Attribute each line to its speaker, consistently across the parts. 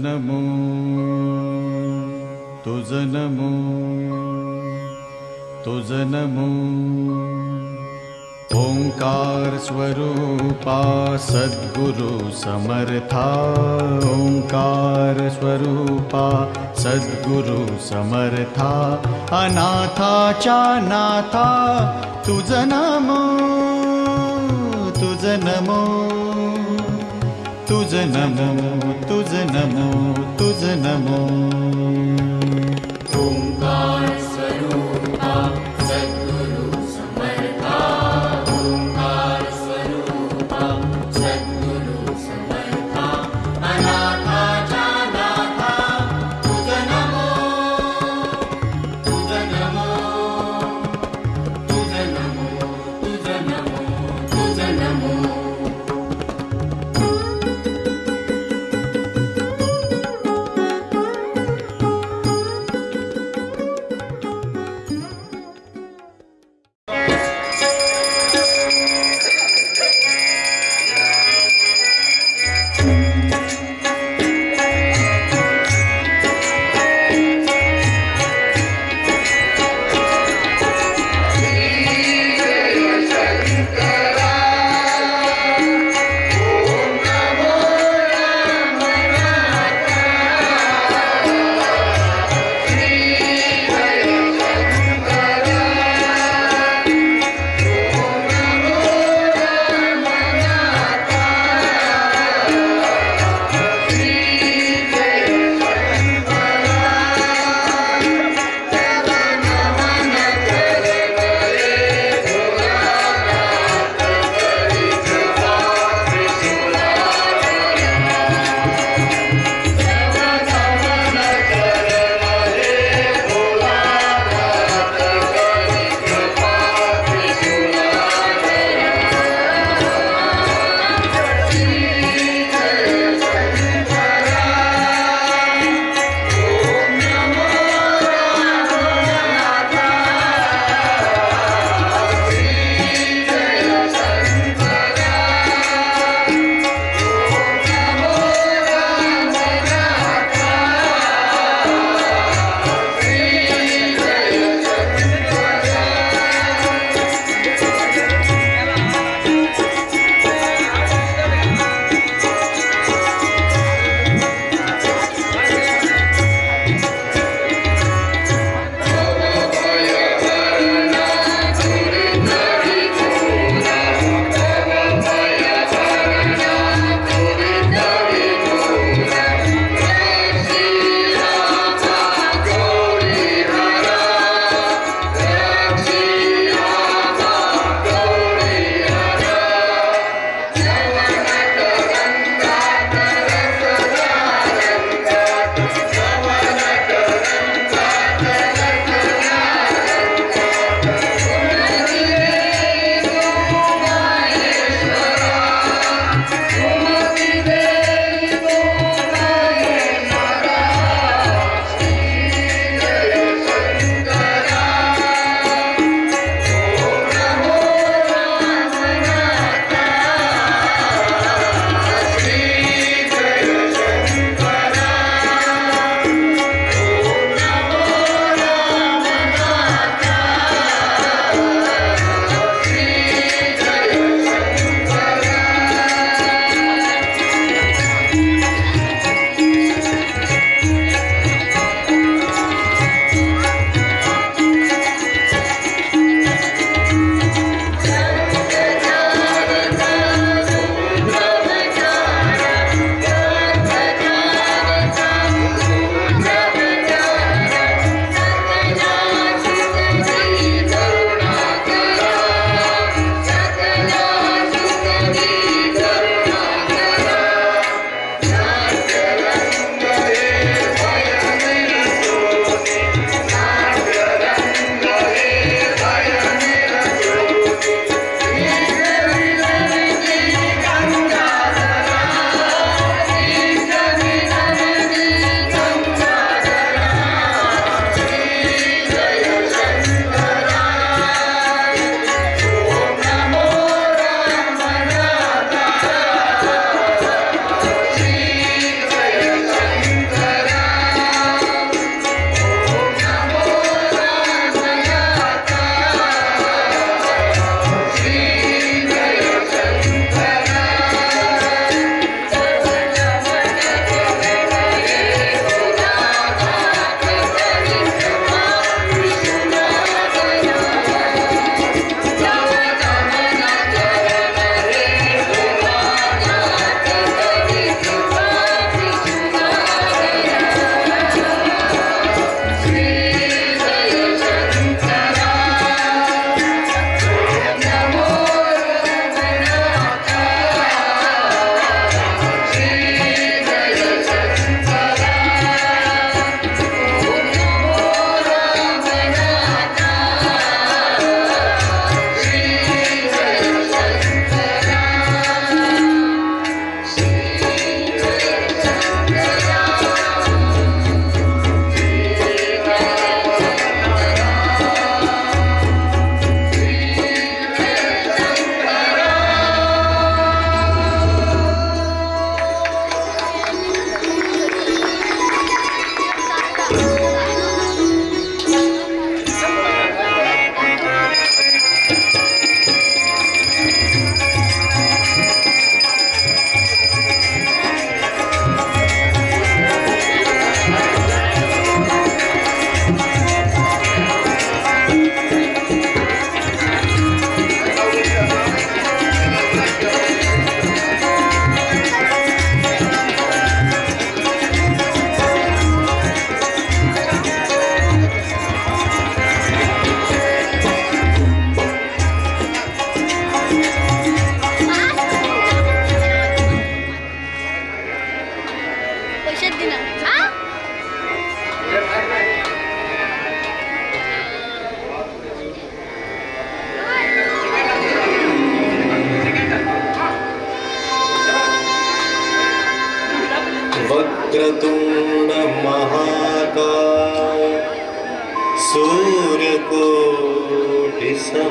Speaker 1: नमो तुझ नमो तुझ नमो ओंकार स्वरूपा सद्गुरु समर्था ओंकार स्वरूपा सद्गुरु समर्था अनाथाच्या नाथा तुझ नमो तुझ नमो तुझ नमो तुझ नमो तुझ नमो
Speaker 2: ओंकार स्वरूपा सद्गुरु समर्था ओंकार स्वरूपा सद्गुरु समर्था अनाथाच्या नाथा तुझ नमो तुझ नमो तुझ नमो तुझ नमो तुझ नमो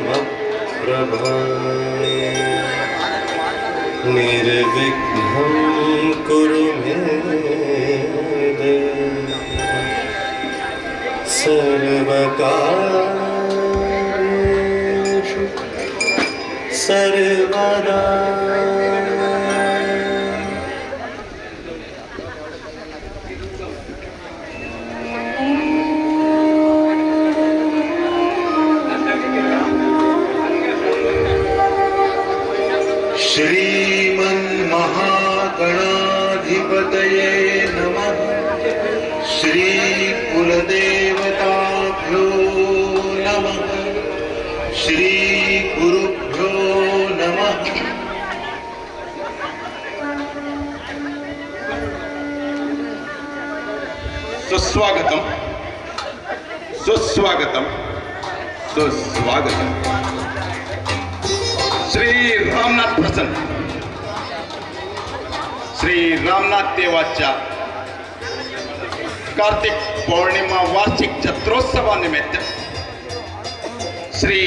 Speaker 3: प्रभा निर्विघ्नं कुरु मे देव सर्वकार्येषु सर्वदा श्रीमन्महागणाधिपतये नमः। श्रीकुलदेवताभ्यो नमः। श्रीगुरुभ्यो नमः।
Speaker 4: सुस्वागतम सुस्वागतम सुस्वागतम। श्री रामनाथ प्रसन्न श्री रामनाथ देवाच्या कार्तिक पौर्णिमा वार्षिक जत्रोत्सवानिमित्त श्री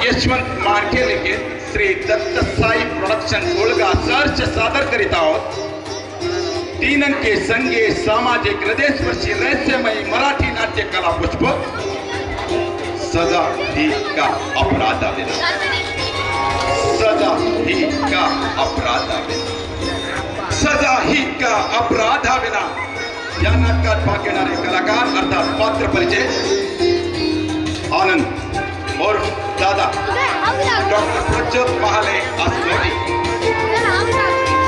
Speaker 4: यशवंत मार्के लिखित श्री दत्त साई प्रोडक्शन ओळगा सहर्ष सादर करीत आहोत। 3 अंके संगीत सामाजिक हृदयस्पर्शी रहस्यमयी मराठी नाट्य कला पुष्प सजा ही का अपराधा विना। सजा ही का अपराधा विना। सजा ही का अपराधा विना या नाटकात भाग घेणारे कलाकार अर्थात पात्र परिचय आनंद और Dada doctor Prajyot Mahale Asnodi,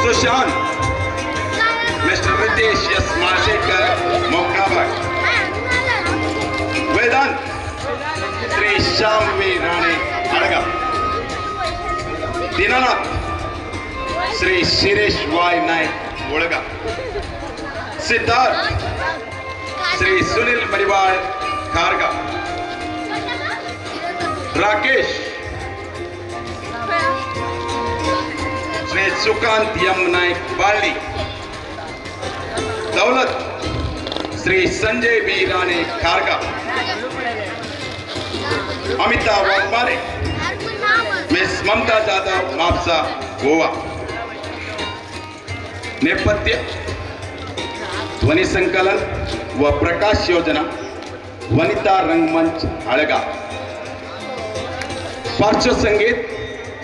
Speaker 4: Sushant mister Ritesh S Marshekar Mokabag, Vedant Shri Shyamvi Rane Adga, Dinanath Shri Shirish Y Nayak Olga, Siddharth Shri Sunil Mariwal Kharga, Rakesh Shri Sukant M Nayak Balli, Daulat Shri Sanjay B Rane Kharga, Amitabh Waghmare miss Mamta Jadhav Mapusa Goa. नेपथ्य ध्वनि संकलन व प्रकाश योजना वनिता रंगमंच हळगा। पार्श्व संगीत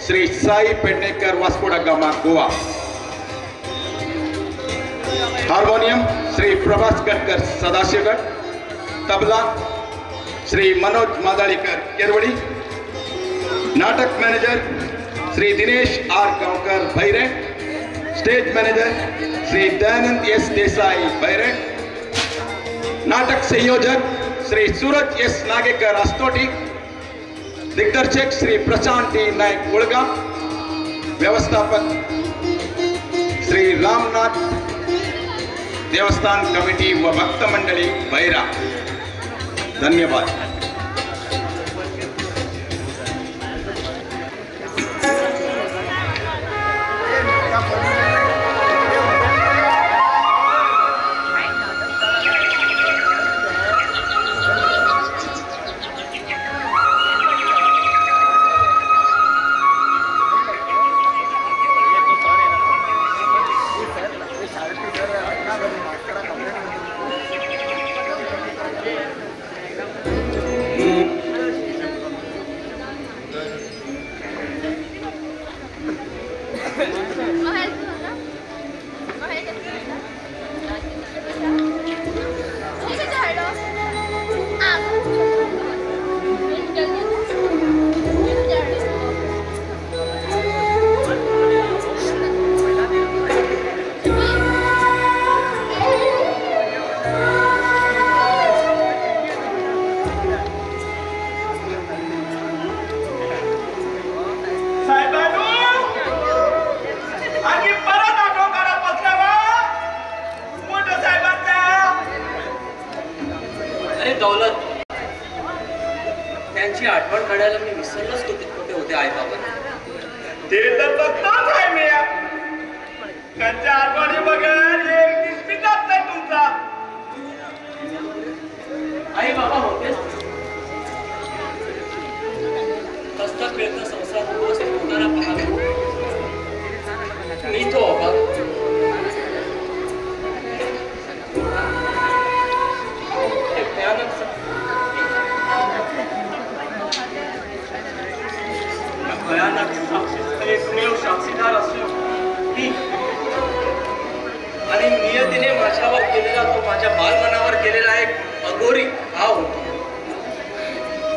Speaker 4: श्री साई पेडणेकर वास्कोडा गामा गोवा। हार्मोनियम श्री प्रभास गडकर सदाशिवगड, तबला श्री मनोज मादाळीकर केरवडी, नाटक manager Shri Dinesh R Gaonkar Bhaire, stage manager Shri Dayanand S Desai Bhaire, नाटक संयोजक श्री सूरज एस नागेकर अस्तोटी, दिग्दर्शक श्री प्रशांत टी नायक उळगा, व्यवस्थापक श्री रामनाथ देवस्थान कमिटी व भक्त मंडली भैरा। धन्यवाद।
Speaker 5: दौलत त्यांची आठवण काढायला मी विसरलोच कुठे होते आई बाबा।
Speaker 6: ते तर बघतोच आहे मी, त्यांच्या आठवणी बघेल एक दिवशी जात नाही तुमचा।
Speaker 5: आई बाबा होतेच हस्तक खेळता संसार व्यवस्थित होताना पाहतो मी तो अभाग भयानक एकमेव साक्षीदार असलो मी आणि नियतीने माझ्यावर केलेला तो माझ्या बालमनावर केलेला एक अघोरी भाव होता.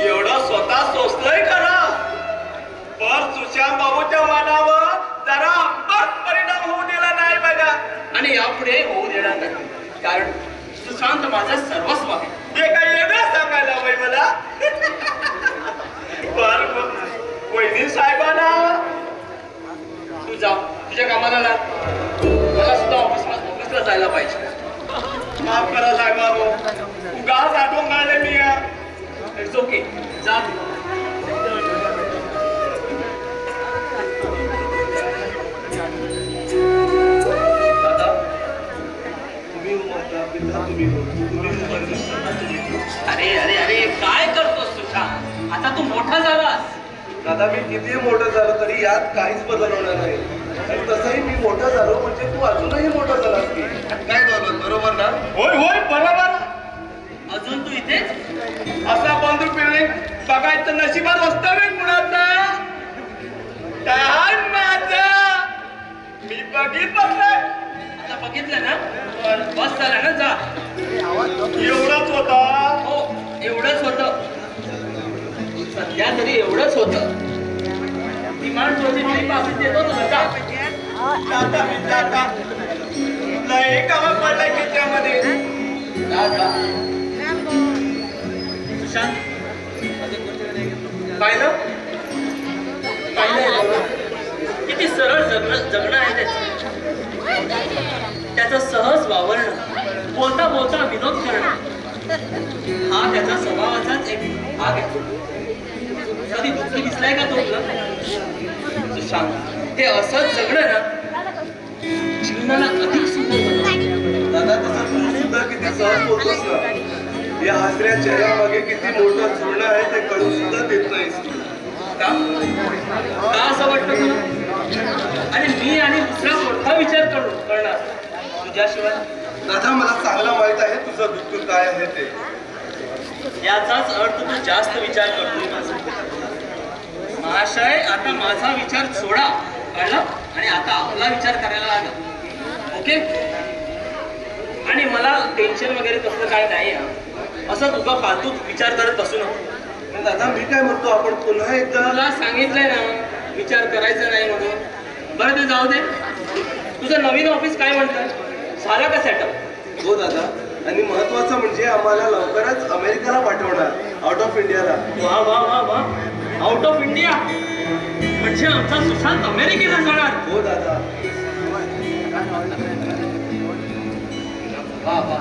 Speaker 6: एवढं स्वतः सोचलंय खरा पण सुशांत बाबूच्या मनावर जरा अंबट परिणाम होऊ दिला नाही बघा.
Speaker 5: आणि यापुढे होऊ देणार नाही कारण सुशांत माझा सर्वस्व आहे.
Speaker 6: हे काय वेगळं सांगायला बाई मला बर वहिनी साहेबांना
Speaker 5: तू जा तुझ्या कामाला लाग. मला सुद्धा ऑफिसला जायला पाहिजे.
Speaker 6: माफ करा साहेबांनो उगाच आठवण काढले मी.
Speaker 5: इट्स ओके जा.
Speaker 6: दादा तुम्ही
Speaker 5: अरे अरे अरे काय करतोस सुशांत? आता तू मोठा झालास.
Speaker 7: दादा मी किती मोठं झालो तरी यात काहीच बदल होणार नाही. आणि तसंही मी मोठा झालो म्हणजे तू अजूनही मोठा झालास की काय दौलत बरोबर ना?
Speaker 6: होय होय बरोबर.
Speaker 5: अजून तू इथेच?
Speaker 6: असा बंधू पिढी बघायचं नशिबात वास्तविक कुणाचा काय माझा मी बघितलं.
Speaker 5: आता बघितलं ना बस झाला ना जा.
Speaker 6: एवढंच होता.
Speaker 5: हो एवढंच होतं. सध्या तरी एवढंच होतं. किमान थोडी ट्रिप असेल देतो तुला जा.
Speaker 6: जाता मी जाता लय कामं पडलंय की त्यामध्ये.
Speaker 5: जा जा. सुशांत पाहिलं किती सरळ जगणं आहे त्याचं सहज वावरणं बोलता बोलता विनोद करणं हा त्याचा स्वभावाचाच एक भाग आहे. कधी दुःखी दिसलाय का तो सुशांत? ते असंच जगणं ना जीवनाला अधिक सुंदर बनवतं.
Speaker 7: दादा तसं तू सुद्धा किती सहज बोलतोस ना. या हसऱ्या चेहऱ्यामागे किती मोठं जुळणं आहे ते कळून सुद्धा देत नाहीस.
Speaker 5: का असं वाटतं तुला? आणि मी आणि दुसरा मोठा विचार करणार तुझ्याशिवाय.
Speaker 7: दादा मला चांगला माहित आहे तुझं दुःख काय आहे ते.
Speaker 5: याचाच अर्थ तू जास्त विचार करतोय महाशय. आता माझा विचार सोडा कळलं आणि आता आपला विचार करायला लागा. ओके. आणि मला टेन्शन वगैरे तसं काय नाही. असं तुझा फालतू विचार करत बसू नको.
Speaker 7: दादा मी काय म्हणतो आपण पुन्हा एकदा.
Speaker 5: तुला सांगितलंय ना विचार करायचा नाही म्हणून. बरं ते जाऊ दे. तुझं नवीन ऑफिस काय म्हणतंय? झालं का सेटअप?
Speaker 7: हो दादा. आणि महत्वाचं म्हणजे आम्हाला लवकरच अमेरिकेला पाठवणार आउट ऑफ इंडियाला.
Speaker 5: वा वा वा वा. आउट ऑफ इंडिया म्हणजे आमचा सुशांत अमेरिकेला जाणार.
Speaker 7: हो दादा.
Speaker 5: वा वा.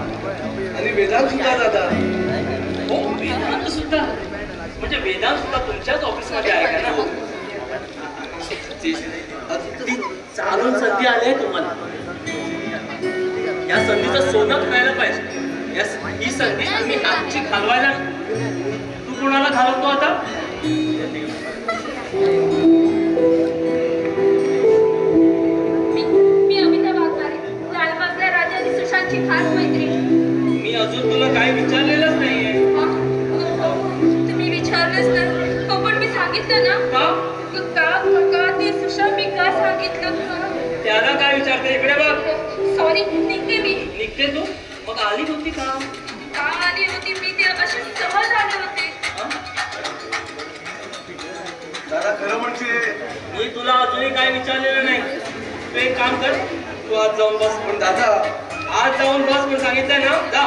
Speaker 7: आणि वेदांत सुद्धा दादा.
Speaker 5: हो वेदांत सुद्धा. म्हणजे वेदांत सुद्धा तुमच्याच ऑफिसमध्ये आहे का ना? अगदी चालून संधी आली आहे तुम्हाला. या संधीचं सोनं करायला पाहिजे. ही संधी तुम्ही आजची घालवायला. तू कोणाला घालवतो आता?
Speaker 8: मी अमिता वाघमारे, लालबागच्या राजा आणि सुशांतची खास मैत्रीण.
Speaker 5: मी अजून तुला काय विचारलेलंच नाहीये.
Speaker 8: तुम्ही विचारलंच ना. हो पण मी सांगितलं ना.
Speaker 5: का
Speaker 8: ते सुशांत मी का सांगितलं का?
Speaker 5: त्याला काय विचारते? इकडे बघ.
Speaker 8: सॉरी निघते मी.
Speaker 5: निघते तू? मग आली होती का?
Speaker 8: का आली होती मी? ते असे सहज आले होते.
Speaker 7: दादा खरं म्हणजे
Speaker 5: मी तुला अजूनही काय विचारलेलं नाही. तू एक काम कर. तू आज जाऊन बस.
Speaker 7: पण दादा
Speaker 5: आज जाऊन बस पण सांगितलंय ना. जा.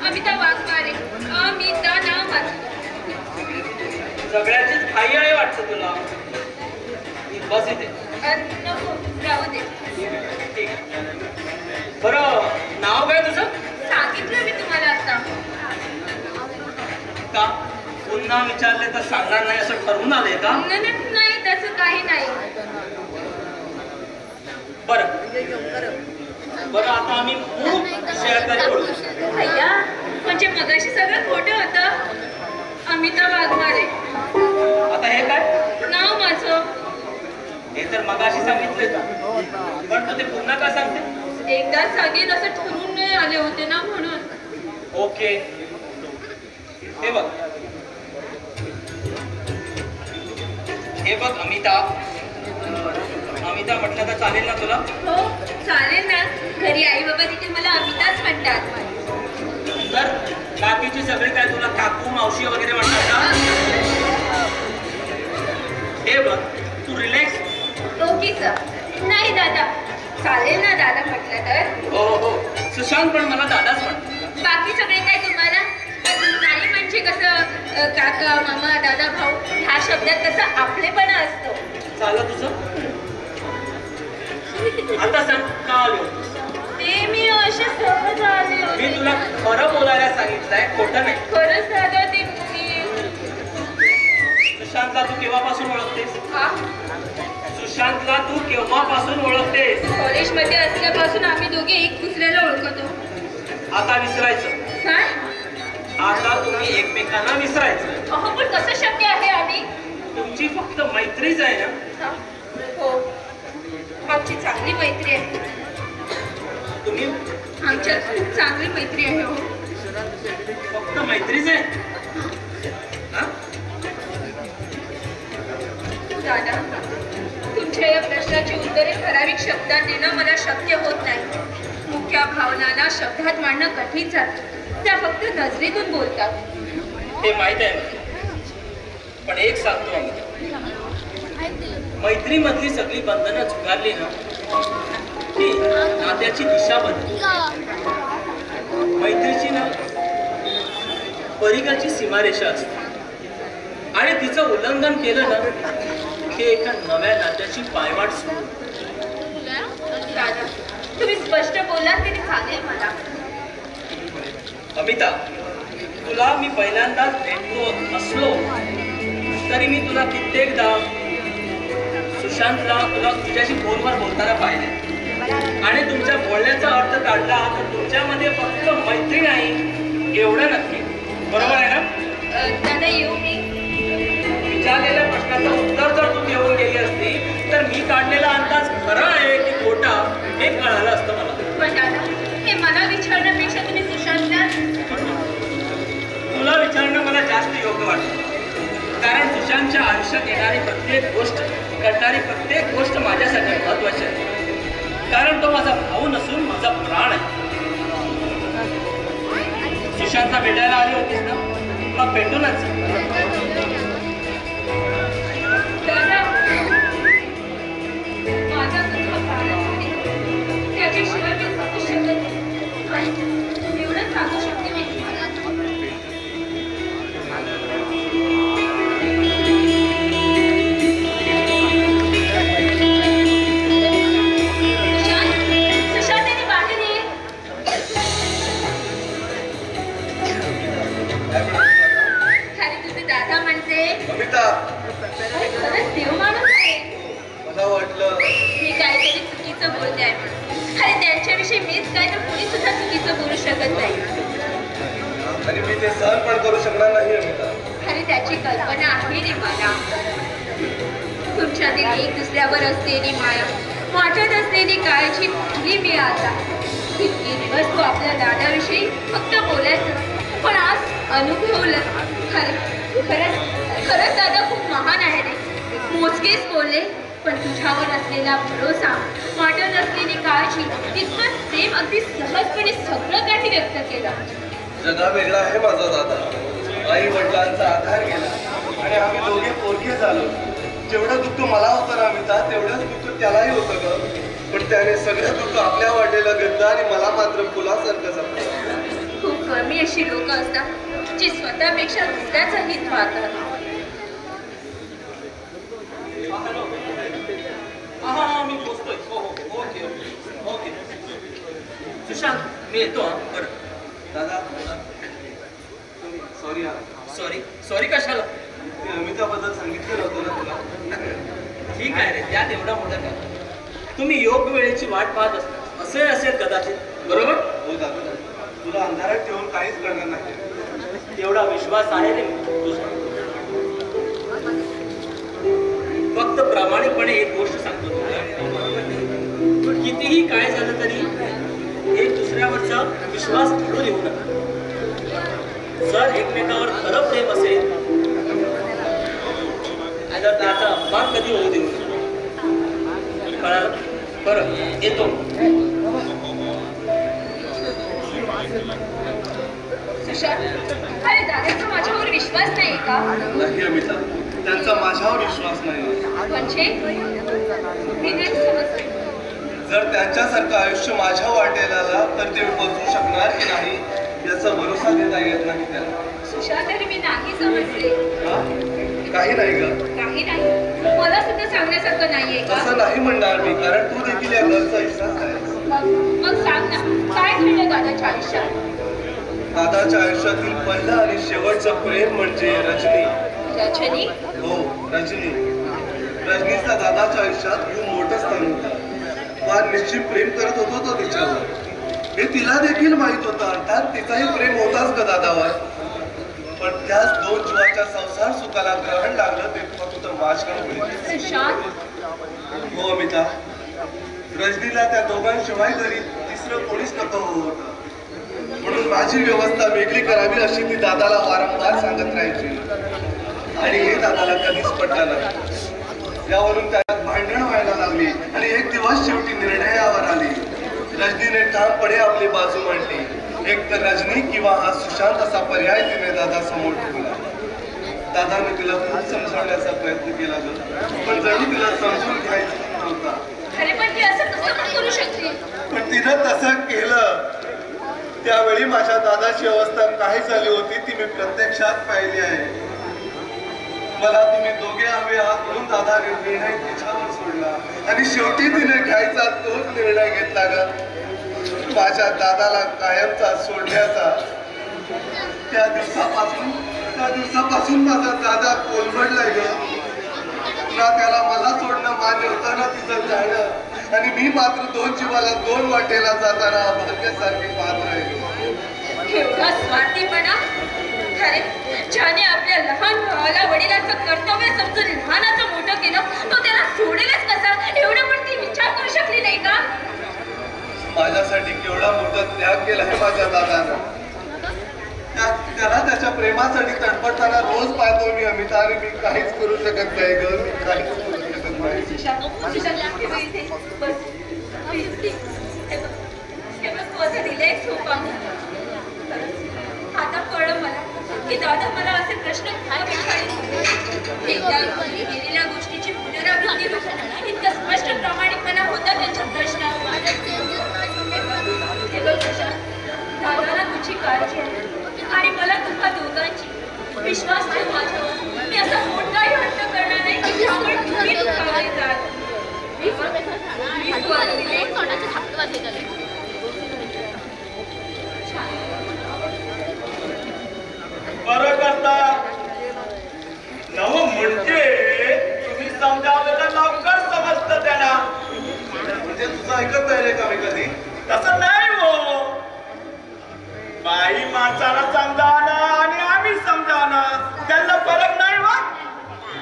Speaker 8: अमिता वाघमारे. अमिता नाव माझं.
Speaker 5: सगळ्याचीच घाई आहे वाटतं तुला. बस इथे.
Speaker 8: नको राहू दे.
Speaker 5: ठीक आहे. बरं नाव काय तुझं?
Speaker 8: सांगितलं मी तुम्हाला आता.
Speaker 5: का पुन्हा विचारले तर सांगणार नाही असं ठरवून आलंय का?
Speaker 8: नाही तसं काही नाही.
Speaker 5: बरं बरं आता आम्ही मूळ विषयाकडे वळू.
Speaker 8: भैया म्हणजे मगाशी सगळं खोटं होतं. अमिता वाघमारे
Speaker 5: आता हे काय?
Speaker 8: नाव माझं.
Speaker 5: हे तर मगाशी सांगितले पण तू ते पुन्हा का सांगते?
Speaker 8: एकदाच सांगेन असं ठरवून नाही आले होते ना म्हणून.
Speaker 5: ओके हे बघ, हे बघ अमिता म्हटलं तर चालेल ना तुला?
Speaker 8: हो चालेल ना. घरी आई बाबा तिथे मला अमिताच म्हणतात.
Speaker 5: तर बाकीची सगळे काय तुला काकू मावशी वगैरे म्हणतात का? हे बघ तू रिलॅक्स.
Speaker 8: Okay sir. नाही दादा चालेल ना दादा म्हटलं तर.
Speaker 5: हो हो सुशांत पण मला दादाच म्हणतो.
Speaker 8: बाकी सगळे काय तुम्हाला नाही म्हणजे कसं काका मामा दादा भाऊ ह्या शब्दात कसं आपलेपणा असतो.
Speaker 5: चाललं तुझं? आता सांग का आले होतेस?
Speaker 8: ते मी असे सहज आले
Speaker 5: मी
Speaker 8: होते.
Speaker 5: तुला खरं बोलायला सांगितलंय, खोटं नाही.
Speaker 8: खरंच दादा ते मी
Speaker 5: सुशांतला तू केव्हापासून ओळखतेस?
Speaker 8: हा
Speaker 5: सुशांतला तू केव्हापासून ओळखतेस?
Speaker 8: कॉलेजमध्ये असल्यापासून आम्ही दोघे एक दुसऱ्याला ओळखतो.
Speaker 5: आता विसरायचं.
Speaker 8: काय?
Speaker 5: आता तुम्ही एकमेकांना विसरायचं.
Speaker 8: अहो पण कसं शक्य आहे? आम्ही
Speaker 5: तुमची फक्त मैत्रीच आहे ना?
Speaker 8: हा? हो आमची चांगली मैत्री आहे.
Speaker 5: तुम्ही
Speaker 8: आमच्यात खूप चांगली मैत्री आहे. हो
Speaker 5: फक्त मैत्रीच आहे हा?
Speaker 8: दादा तुमच्या या प्रश्नाची उत्तरे ठराविक शब्दात देणं मला शक्य होत नाही. मुख्य भावनांना शब्दात मांडणं कठीण जातं. त्या फक्त नजरेतून बोलतात.
Speaker 5: हे माहित आहे मला. पण एक सांगतो आम्ही, मैत्रीमधली सगळी बंधनं झुगारली ना की नात्याची दिशा बदलली. मैत्रीची ना परिघाची सीमारेषा असते आणि तिचं उल्लंघन केलं ना की एका नव्या नात्याची पायवाट सुरू.
Speaker 8: दादा तुम्ही स्पष्ट बोललात तरी चालेल मला.
Speaker 5: अमिता तुला मी पहिल्यांदाच भेटलो असलो तरी मी तुला कित्येकदा सुशांतला तुला तुझ्याशी फोनवर बोलताना पाहिले आणि तुमच्या बोलण्याचा अर्थ काढला तर तुमच्यामध्ये फक्त मैत्री नाही एवढं नक्की. बरोबर आहे ना?
Speaker 8: दादा येऊ मी.
Speaker 5: विचारलेल्या प्रश्नाचं उत्तर जर तू घेऊन गेली असती तर मी काढलेला अंदाज खरा आहे की खोटा हे कळालं असतं मला.
Speaker 8: पण दादा हे मला विचारण्यापेक्षा तुम्ही सुशांतला
Speaker 5: तुला विचारणं मला जास्त योग्य वाटतं. कारण सुशांतच्या आयुष्यात येणारी प्रत्येक गोष्ट घडणारी प्रत्येक गोष्ट माझ्यासाठी महत्वाची आहे. कारण तो माझा भाऊ नसून माझा प्राण आहे. सुशांतला भेटायला आली होतीस ना? तुला भेटूनच
Speaker 8: दादा माझा तुझा प्राणच आहे. त्याच्याशिवाय मी जगू शकत नाही. एवढंच सांगू शकते मी तुम्हाला.
Speaker 7: अमिता
Speaker 8: खरंच देव माणूस आहे.
Speaker 7: मला वाटलं
Speaker 8: मी काहीतरी चुकीचं बोलते आहे. अरे त्यांच्याविषयी मीच काय तर कोणी सुद्धा चुकीचं बोलू शकत नाही.
Speaker 7: आणि मी ते सहन पण करू शकणार नाही अमिता.
Speaker 8: अरे त्याची कल्पना आहे रे मला. तुमच्यातील एक दुसऱ्यावर असलेली माया वाटत असलेली काळजी पाहिली मी आता. इतके दिवस तो आपल्या दादाविषयी फक्त बोलायचं पण आज अनुभवलं. खरंच दादा खूप महान आहे रे. मोजकेच बोलले पण तुझ्यावर असलेला भरोसा वाटत असलेली काळजी तितकंच प्रेम अगदी सहजपणे सगळं काही व्यक्त केलं.
Speaker 7: जगा वेगळा आहे माझा दादा. आई वडिलांचा आधार गेला आणि आम्ही दोघे पोरके झालो. जेवढं दुःख मला होतं ना अमिता तेवढंच दुःख त्यालाही होतं ग. पण त्याने सगळं दुःख आपल्या वाटेला घेतलं आणि मला मात्र फुलासारखं जपलं.
Speaker 8: खूप कमी अशी लोक असतात जी स्वतःपेक्षा दुसऱ्याचं हित पाहतात.
Speaker 5: हा मी पोचतोय. हो हो ओके ओके. सुशांत मी येतो. हा बरं
Speaker 7: दादा सॉरी.
Speaker 5: सॉरी सॉरी कशाला?
Speaker 7: मी अमिताबद्दल सांगितलं नव्हतं ना तुला.
Speaker 5: ठीक आहे रे त्यात एवढा मोठा काय. तुम्ही योग्य वेळेची वाट पाहत असता असे असेल कदाचित, बरोबर?
Speaker 7: हो दादा, तुला अंधारात ठेवून काहीच करणार नाही.
Speaker 5: एवढा विश्वास आहे रे तुझा. फक्त प्रामाणिकपणे एक गोष्ट सांगतो तुला, कितीही काय झालं तरी एक दुसऱ्यावरचा विश्वास ठेवून येऊ नका. जर एकमेकावर खरं प्रेम असेल तर त्याचा अपमान कधी होऊ देऊ नका. कळालं? बरं, येतो.
Speaker 8: अरे दादाचा माझ्यावर विश्वास नाही का?
Speaker 7: नाही अमिता, त्यांचा माझ्यावर विश्वास नाही.
Speaker 8: म्हणजे मी नाही समजले.
Speaker 7: जर त्यांच्यासारखं आयुष्य माझ्या वाटेल आलं तर ते बदलू शकणार की नाही याचा भरोसा देता येत नाही त्याला.
Speaker 8: सुशांत, तरी मी नाही समजले.
Speaker 7: हा? काही नाही ग.
Speaker 8: काही नाही, मला सुद्धा सांगण्यासारखं नाहीये का?
Speaker 7: असं नाही म्हणणार मी, कारण तू देखील या घरचा हिस्साच आहे.
Speaker 8: मग सांग ना, काय घडलं दादाच्या आयुष्यात?
Speaker 7: दादाच्या आयुष्यातील पहिलं आणि शेवटचं प्रेम म्हणजे रजनी.
Speaker 8: रजनी?
Speaker 7: हो, रजनी. रजनीचा दादाच्या आयुष्यात खूप मोठं स्थान होतं. फार निश्चित प्रेम करत होतो तो तिच्यावर. हे तिला देखील माहित होतं. अर्थात तिचाही प्रेम होताच ग दादावर. पण त्याच दोन जीवाच्या संसार सुखाला ग्रहण लागलं ते फक्त माझ्याकडे.
Speaker 8: सुशांत?
Speaker 7: हो अमिता, रजनीला त्या दोघांशिवाय घरी तिसरं कोणीच नको होतं. म्हणून माझी व्यवस्था वेगळी करावी अशी ती दादाला वारंवार सांगत राहायची. आणि हे दादाला कधीच पटलं नाही. यावरून त्यात भांडण व्हायला लागली आणि एक दिवस शेवटी निर्णयावर आली. रजनीने ठामपणे आपली बाजू मांडली. एक तर रजनी किंवा हा सुशांत असा पर्याय तिने दादा समोर ठेवला. दादाने तिला खूप समजावण्याचा प्रयत्न केला पण जणू तिला समजून घ्यायचं नव्हता.
Speaker 8: अरे पण ती असं कसं पण करू शकते?
Speaker 7: पण तिनं तसं केलं. त्यावेळी माझ्या दादाची अवस्था काय झाली होती ती मी प्रत्यक्षात पाहिली आहे. मला तुम्ही दोघे हवे आहात म्हणून दादाने निर्णय तिच्यावर सोडला आणि शेवटी तिने घ्यायचा तोच निर्णय घेतला ग, माझ्या दादाला कायमचा सोडण्याचा. त्या दिवसापासून माझा दादा कोलमडलाय ग. ना त्याला मला सोडणं मान्य होतं ना तिचं जाणं. आणि मी मात्र दोन जीवाला दोन वाटेला जाताना भाग्यासारखी पाहत राहिलो.
Speaker 8: एवढा स्वार्थीपणा? अरे ज्याने आपल्या लहान भावाला वडिलांचं कर्तव्य समजून लहानाचं मोठं केलं तो त्याला सोडेलच कसा? एवढं पण ती विचार करू शकली नाही का?
Speaker 7: माझ्यासाठी केवढा मोठा त्याग केला आहे माझ्या दादानं. त्याला त्याच्या प्रेमासाठी तडपडताना रोज पाहतो मी अमिता. आणि मी काहीच करू शकत नाही ग, मी काहीच करू शकत नाही.
Speaker 8: आता कळलं मला की दादा मला असे प्रश्न केलेल्या गोष्टीची पुनरावृत्ती होती. इतकं स्पष्ट प्रामाणिकपणा होता त्यांच्या प्रश्नात. दादाला तुझी काळजी आहे आणि मला तुझ्या दोघांची. विश्वास ठेव माझ्यावर. मी असा कोणताही हट्ट करणार नाही की त्यामुळे तुम्ही दुखावले जाल.
Speaker 6: बरं करता नव म्हणजे तुम्ही समजावलेलं लवकर समजतं त्यांना.
Speaker 7: म्हणजे तुझं ऐकत नाही रे का मी कधी?
Speaker 6: तसं नाही हो. बाई माणसाला समजावणं आणि आम्ही समजावणं त्यांना फरक नाही वा.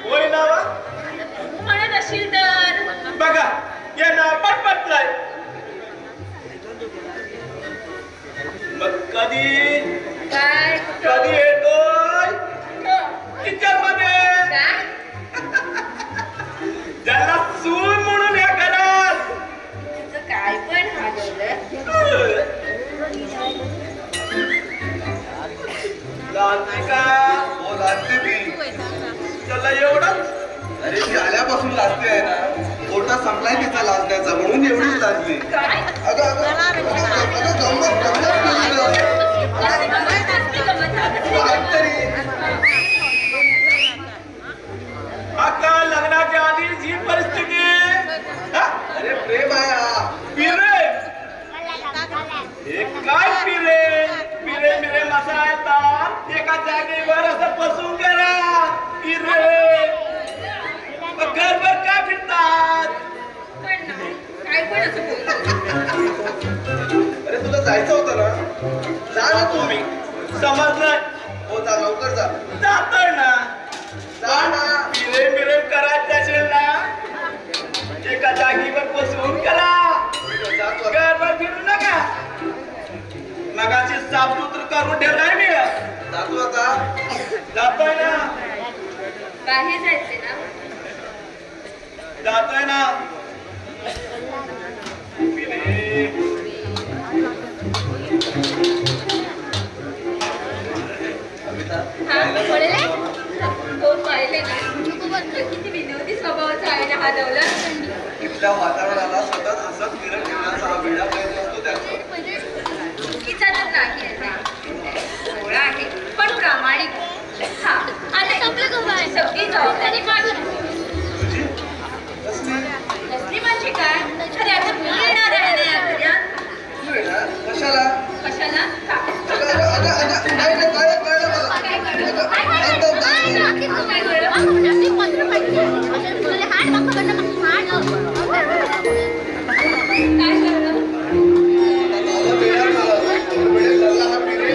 Speaker 6: होय ना वा?
Speaker 8: म्हणत असेल तर
Speaker 6: बघा यांना पण पटलंय. मग कधी
Speaker 8: काय
Speaker 6: कधी येतोय किचन मध्ये ज्याला सून म्हणून या घरात.
Speaker 8: तुझं काय पण हलवलं.
Speaker 6: लाजते का?
Speaker 7: हो लाजते ती.
Speaker 6: त्याला एवढंच.
Speaker 7: अरे ती आल्यापासून लाजते आहे ना. कोटा संपलाय तिचा लाजण्याचा म्हणून एवढीच लाजली.
Speaker 8: काय
Speaker 7: अगं अगं गंमत
Speaker 6: आता लग्नाच्या आधी जी परिस्थिती.
Speaker 7: अरे प्रेम आहे हा.
Speaker 6: पिरे हे काय पिरे पिरे मिरे मसाला एका जागेवर असं बसून करा. पिरे घरभर का फिरतात?
Speaker 8: पण काय पण असं बोलतो.
Speaker 7: अरे तुला जायचं होतं ना, जा ना तुम्ही.
Speaker 6: समजलं?
Speaker 7: हो जा, लवकर जा.
Speaker 6: जातोय ना.
Speaker 7: जा ना.
Speaker 6: बिरे करायचं असेल ना, एका जागीवर बसवून करा.
Speaker 7: जातो.
Speaker 6: घरभर फिरू नका. मगाची साफसूत्र करून ठेवलाय मी.
Speaker 7: जातो आता.
Speaker 6: जातोय ना.
Speaker 8: बाहेर जायचे ना.
Speaker 6: जातोय ना.
Speaker 8: हा बोलले हो पाहिले ना. किती विनोदी स्वभावाचा आहे ना हा दौलत.
Speaker 7: इथल्या वातावरणाला सतत हसत फिरत ठेवण्याचा हा वेळा प्रयत्न असतो त्याचा.
Speaker 8: चुकीचा तर नाही आहे. थोडा आहे पण प्रामाणिक. हा आता तुमची सगळी जबाबदारी माझी.
Speaker 7: तुझी कसली?
Speaker 8: कसली म्हणजे काय? अरे आता मी येणार आहे ना या घरात.
Speaker 7: तू येणार? कशाला?
Speaker 8: कशाला? का?
Speaker 7: अगं, अगं, अगं, अगं, नाही, नाही, कळलं मला.
Speaker 8: काय कळलं?
Speaker 7: अगं,
Speaker 8: काय कळलं?
Speaker 7: एकदम काय कळलं?
Speaker 8: काय कळलं? काय कळलं?
Speaker 7: आता वेळा झाला. वेळेत झाला हा पिरियड.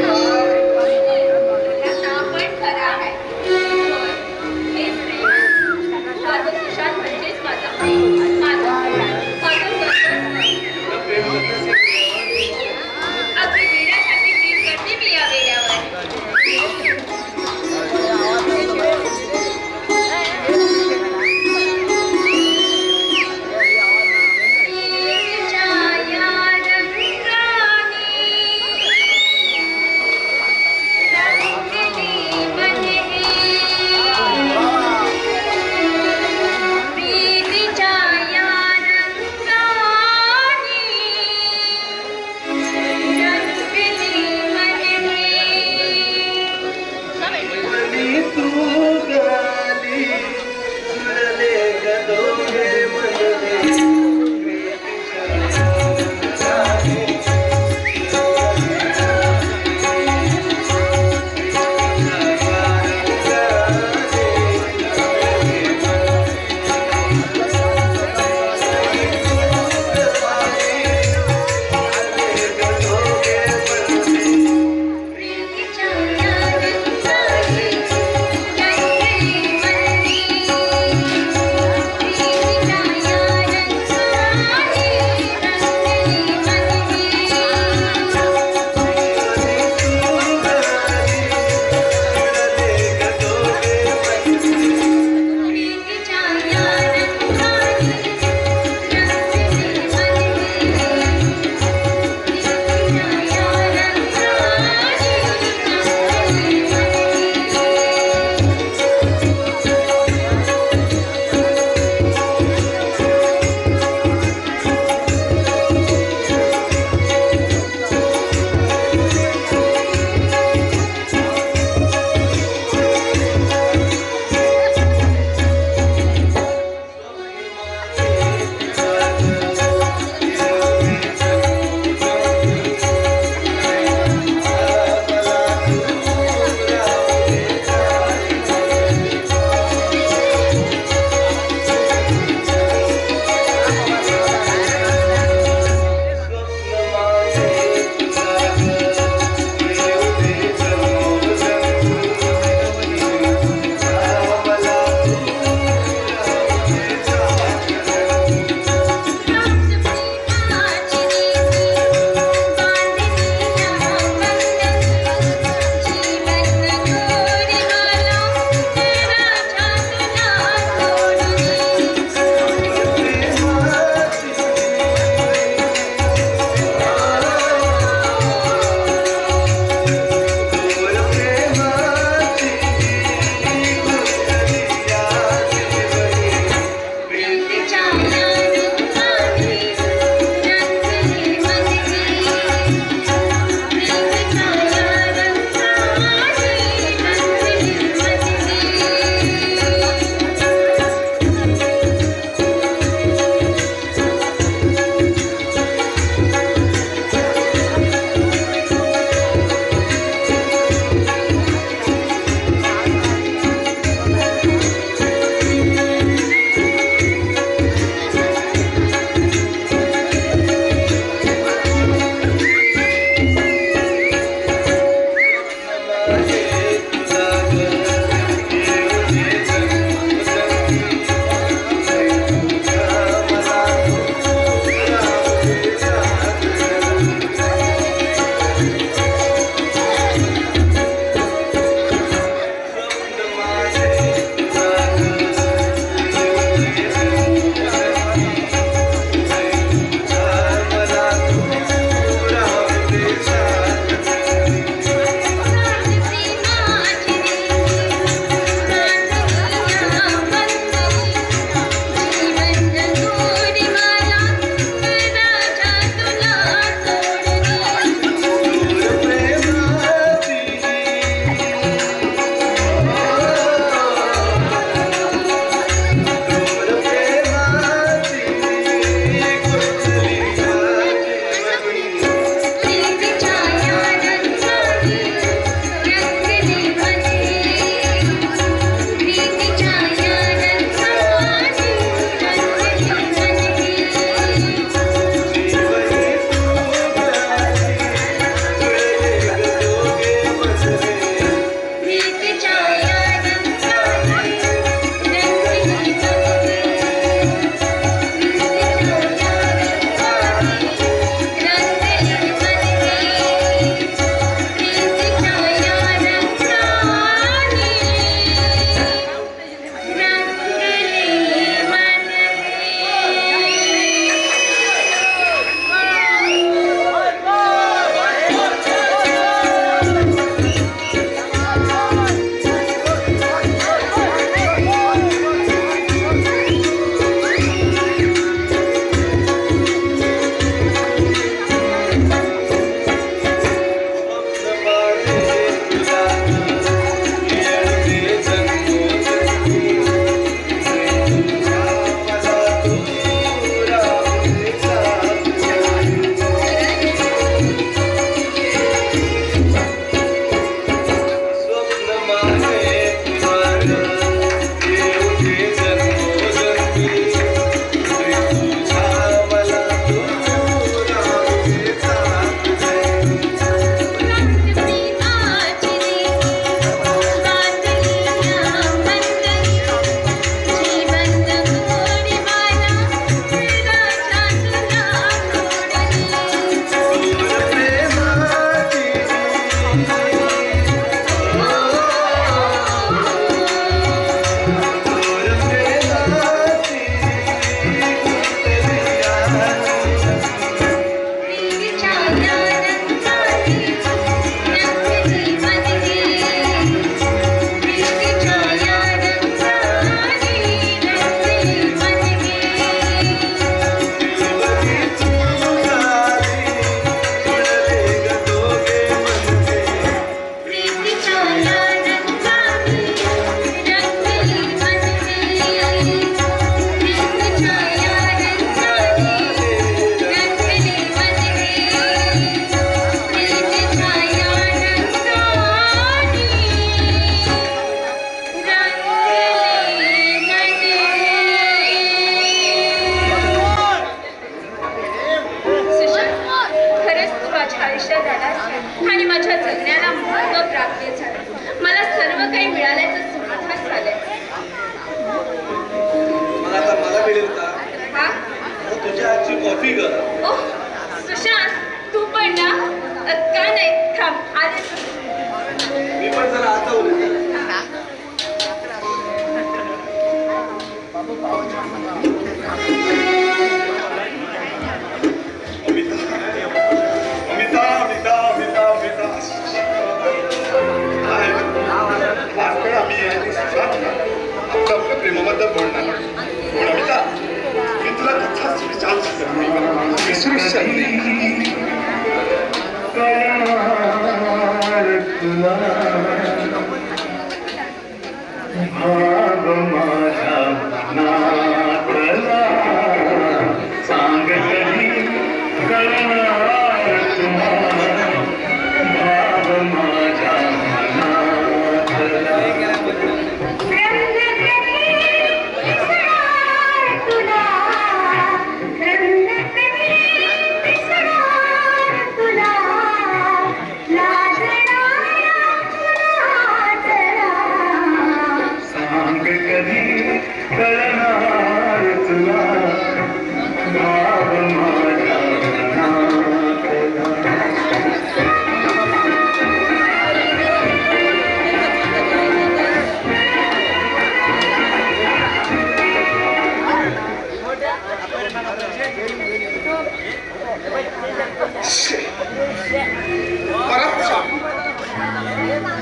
Speaker 4: विसरूच शकत नाही.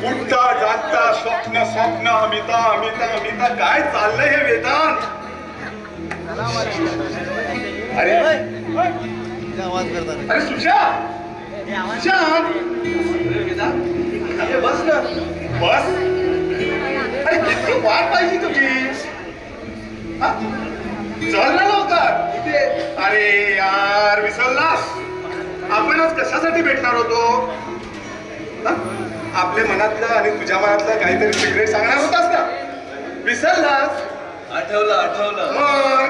Speaker 4: उठता जागता स्वप्न स्वप्न अमिता अमिता अमिता काय चाललंय हे वेदांत? अरे अरे सुशा सुशा अरे बस ना बस. अरे किती वाट पाहिजे तुझी. चल ना लवकर इथे. अरे यार विसरलास आपण आज कशासाठी भेटणार होतो? आपल्या मनातलं आणि तुझ्या मनातलं काहीतरी सिक्रेट सांगणार होतास का? विसरलास?
Speaker 7: आठवलं
Speaker 4: मग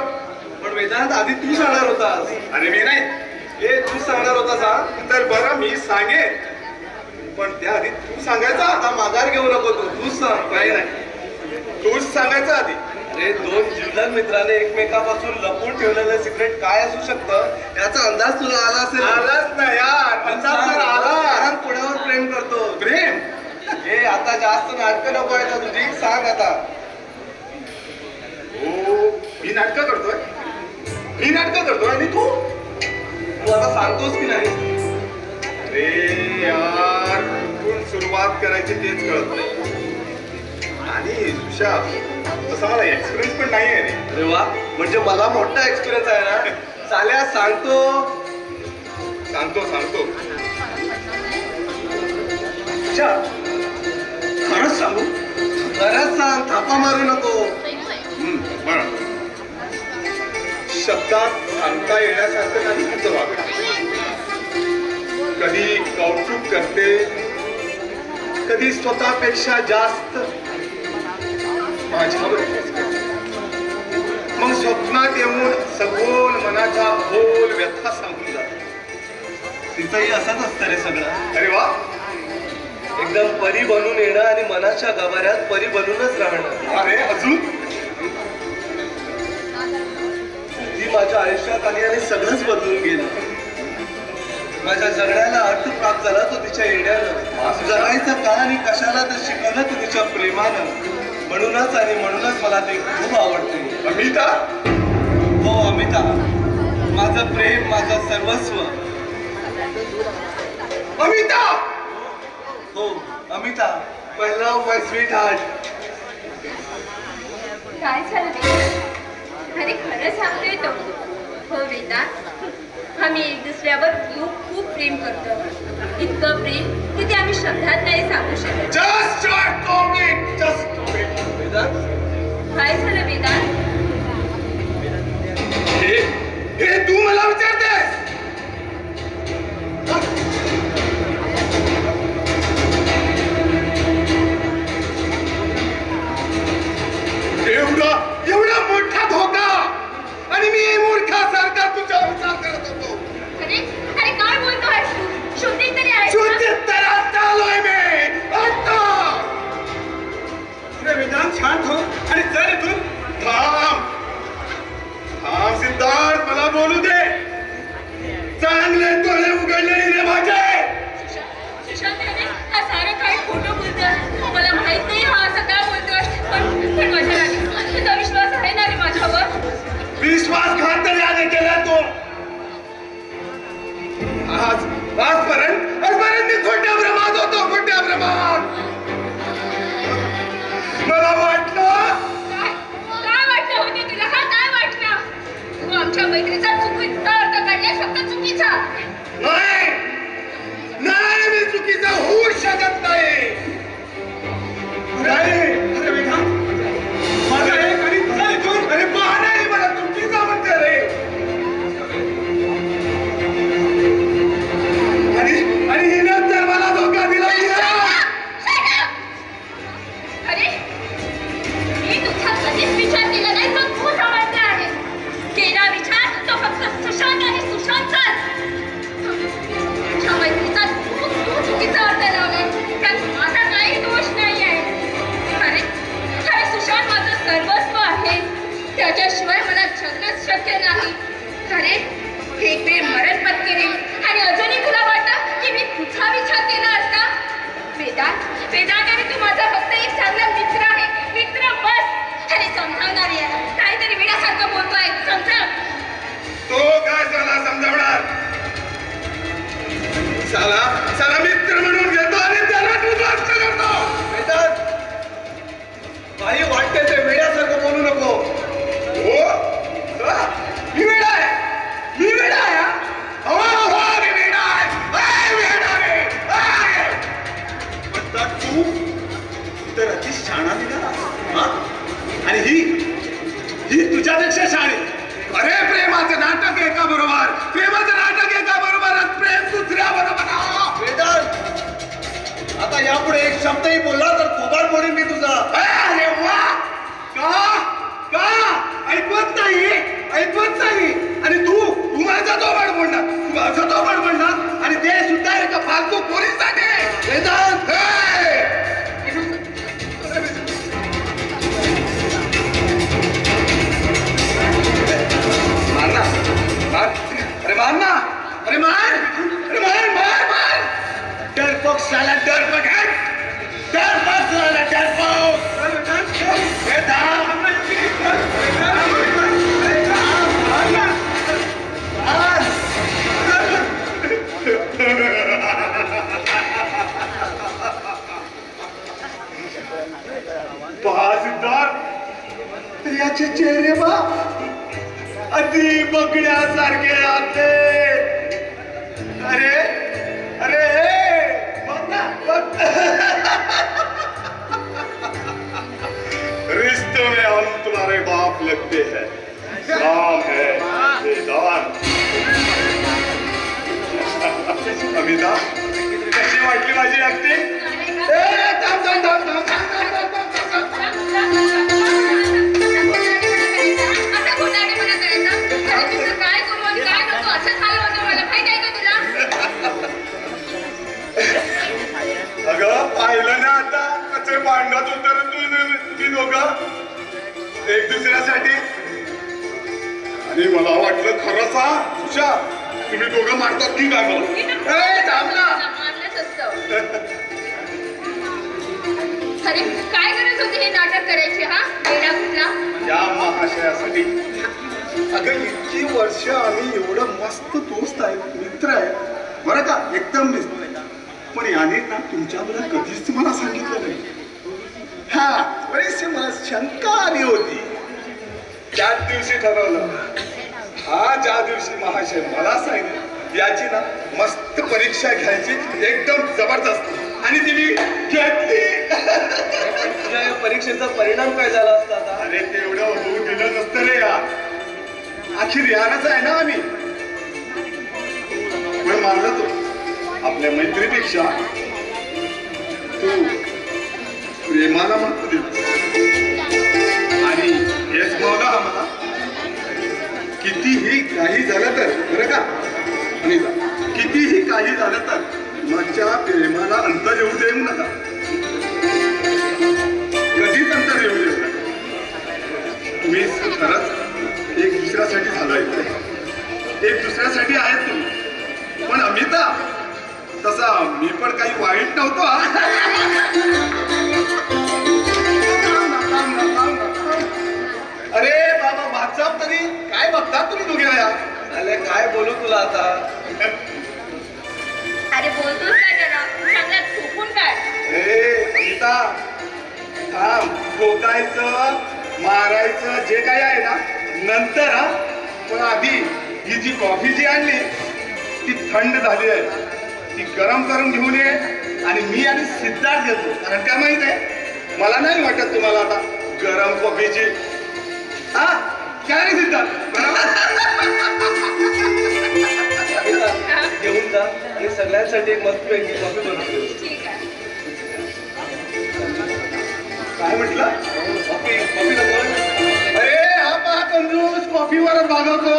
Speaker 7: पण वेदांत आधी तू सांगणार होतास.
Speaker 4: अरे मी नाही
Speaker 7: हे तू सांगणार होतास हा.
Speaker 4: तर बरं मी सांगेन पण त्याआधी तू सांगायचा.
Speaker 7: आता माघार घेऊ नको तूच सांग.
Speaker 4: काही नाही तूच सांगायचं आधी.
Speaker 7: अरे दोन जिल्हा मित्राने एकमेकापासून लपून ठेवलेलं सिक्रेट काय असू शकतं याचा अंदाज तुला आला असेल.
Speaker 4: आलाच ना यार. अंदाज तर आला.
Speaker 7: पुण्यावर प्रेम करतो.
Speaker 4: प्रेम
Speaker 7: हे आता जास्त नाटकं नको आहे का तुझी. सांग आता.
Speaker 4: हो मी नाटकं करतोय आणि तू
Speaker 7: आता सांगतोस की नाही.
Speaker 4: अरे यार कुठून सुरुवात करायची तेच कळत नाही. आणि सुशा तसा मला एक्सपिरियन्स पण नाही आहे रे.
Speaker 7: अरे वा म्हणजे मला मोठा एक्सपिरियन्स आहे ना. चाल्या सांगतो.
Speaker 4: सुशा खरंच सांगू?
Speaker 7: खरंच सांग. थापा मारू नको.
Speaker 4: बरं शब्दात सांगता येण्यासारखं नाही तुझं वागणं. कधी कौतुक करते कधी स्वतःपेक्षा जास्त माझ्यावर मग स्वप्नात येऊन सगोल मनाच्या खोल व्यथा सांगून जाते.
Speaker 7: तिचंही असंच असतं रे सगळं.
Speaker 4: अरे वा.
Speaker 7: एकदम परी बनून येणं आणि मनाच्या गाभाऱ्यात परी बनूनच राहणं.
Speaker 4: अरे अजून
Speaker 7: ती माझ्या आयुष्यात आली आणि सगळंच बदलून गेलं. माझ्या जगण्याला अर्थ प्राप्त झाला तो तिच्या येण्यानं. जगायचं का आणि कशाला तर शिकवलं तो तिच्या प्रेमानं. म्हणूनच मला ते खूप आवडते.
Speaker 4: अमिता.
Speaker 7: हो अमिता माझं प्रेम माझं सर्वस्व.
Speaker 4: अमिता.
Speaker 7: हो अमिता पहिला माय स्वीट हार्ट.
Speaker 8: काय झालं अरे खरं सांगतोय तो. हो वेदांत आम्ही एक दुसऱ्यावर खूप प्रेम करतो. इतकं प्रेम की ते आम्ही शब्दात नाही सांगू शकत.
Speaker 4: Just stop it.
Speaker 7: वेदांत
Speaker 8: काय झालं वेदांत?
Speaker 4: हे तू मला विचारतेस? एवढा मोठा धोका आणि मी मूर्खासारखा तुझा विचार करत होतो.
Speaker 8: अरे काय बोलतोय तू? शुद्धी तरी आहे.
Speaker 4: शुद्धी तर आता आलोय मी.
Speaker 7: साला मित्र म्हणून घेतो आणि त्याला उद्ध्वस्त करतो. काही वाटते ते वेड्यासारखं बोलू नको. हो मी वेडा आहे, मी वेडा आहे. हो हो मी वेडा आहे, वेडा आहे. पण तू तर अति शाणा निघाला आणि ही तुझ्यापेक्षा शाणे. अरे प्रेमाचं नाटक एका बरोबर, प्रेमाचं नाटक एका बरोबर, प्रेम दुसऱ्या बरोबर. आता यापुढे एक शब्दही बोलला तर थोबाड बोलीन मी तुझा. अरे वा, का ऐकवत नाही. आणि तू माझा थोबाड बोलणार, तू माझा थोबाड बोलणार आणि ते सुद्धा एका फालतू पोलीससाठी. वेदांत अरे मार डरपोक साला, डरपोक है, डरपोक साला, डरपोक. याचे चेहरे बा अति बघण्यासारखे आते. अरे रिश्तों में हम तुम्हारे बाप लगते हैं. नाम है वेदांत. अमिता कशी वाटली माझी ऍक्टिंग? अगं पाहिलं ना आता कसे भांडत होतं तुम्ही दोघं एक दुसऱ्यासाठी. आणि मला वाटलं खरंच उषा तुम्ही दोघं मारतात की काय मला.
Speaker 8: अरे काय गरज होती हे नाटक करायची? हा वेडा कुठला?
Speaker 7: या महाशयासाठी. अगं इतकी वर्ष आम्ही एवढं मस्त दोस्त आहे, मित्र आहे बरं का, एकदम मित्र. पण याने ना तुमच्याबद्दल कधीच मला सांगितलं नाही. हा बरीचशी मला शंका आली होती. त्याच दिवशी ठरवलं, हा ज्या दिवशी महाशय मला सांगितलं याची ना मस्त परीक्षा घ्यायची एकदम जबरदस्त, आणि ती मी घेतली. तुझ्या या परीक्षेचा परिणाम काय झाला असता? अरे तेवढं होऊ दिलं नसतं रे यार. अखेर यारच आहे ना आम्ही. पण मानलं तो आपल्या मैत्रीपेक्षा तू प्रेमाला महत्व देतो. आणि हेच बघा आम्हाला कितीही काही झालं तर बरं का, आणि कितीही काही झालं तर माझ्या प्रेमाला अंतर येऊ देऊ नका. कधीच अंतर येऊ देऊ नका. तुम्ही खरंच एक दुसऱ्यासाठी झालाय, एक दुसऱ्यासाठी आहेत तुम्ही. पण अमिता तसा मी पण काही वाईट नव्हतो. अरे बाबा व्हॉट्सअप तरी काय बघतात तुम्ही दोघे वेळा. अरे काय बोलू तुला आता.
Speaker 8: अरे बोलतोस काय जरा, चांगल्यात फुकून काय.
Speaker 7: अमिता थांब, ठोकायचं मारायचं जे काही आहे ना नंतर. हा पण आधी ही जी कॉफी जी आणली ती थंड झाली आहे, ती गरम करून घेऊन ये. आणि मी आणि सिद्धार्थ घेतो, कारण काय माहित आहे मला नाही वाटत तुम्हाला आता गरम कॉफीची. हा काय रे सिद्धार्थ, घेऊन जा आणि सगळ्यांसाठी एक मस्त पैकी कॉफी बनवतो.
Speaker 8: ठीक आहे.
Speaker 7: काय म्हटलं? कॉफी नको. अरे हा पहा कंजूस कॉफीवरच भागवतो.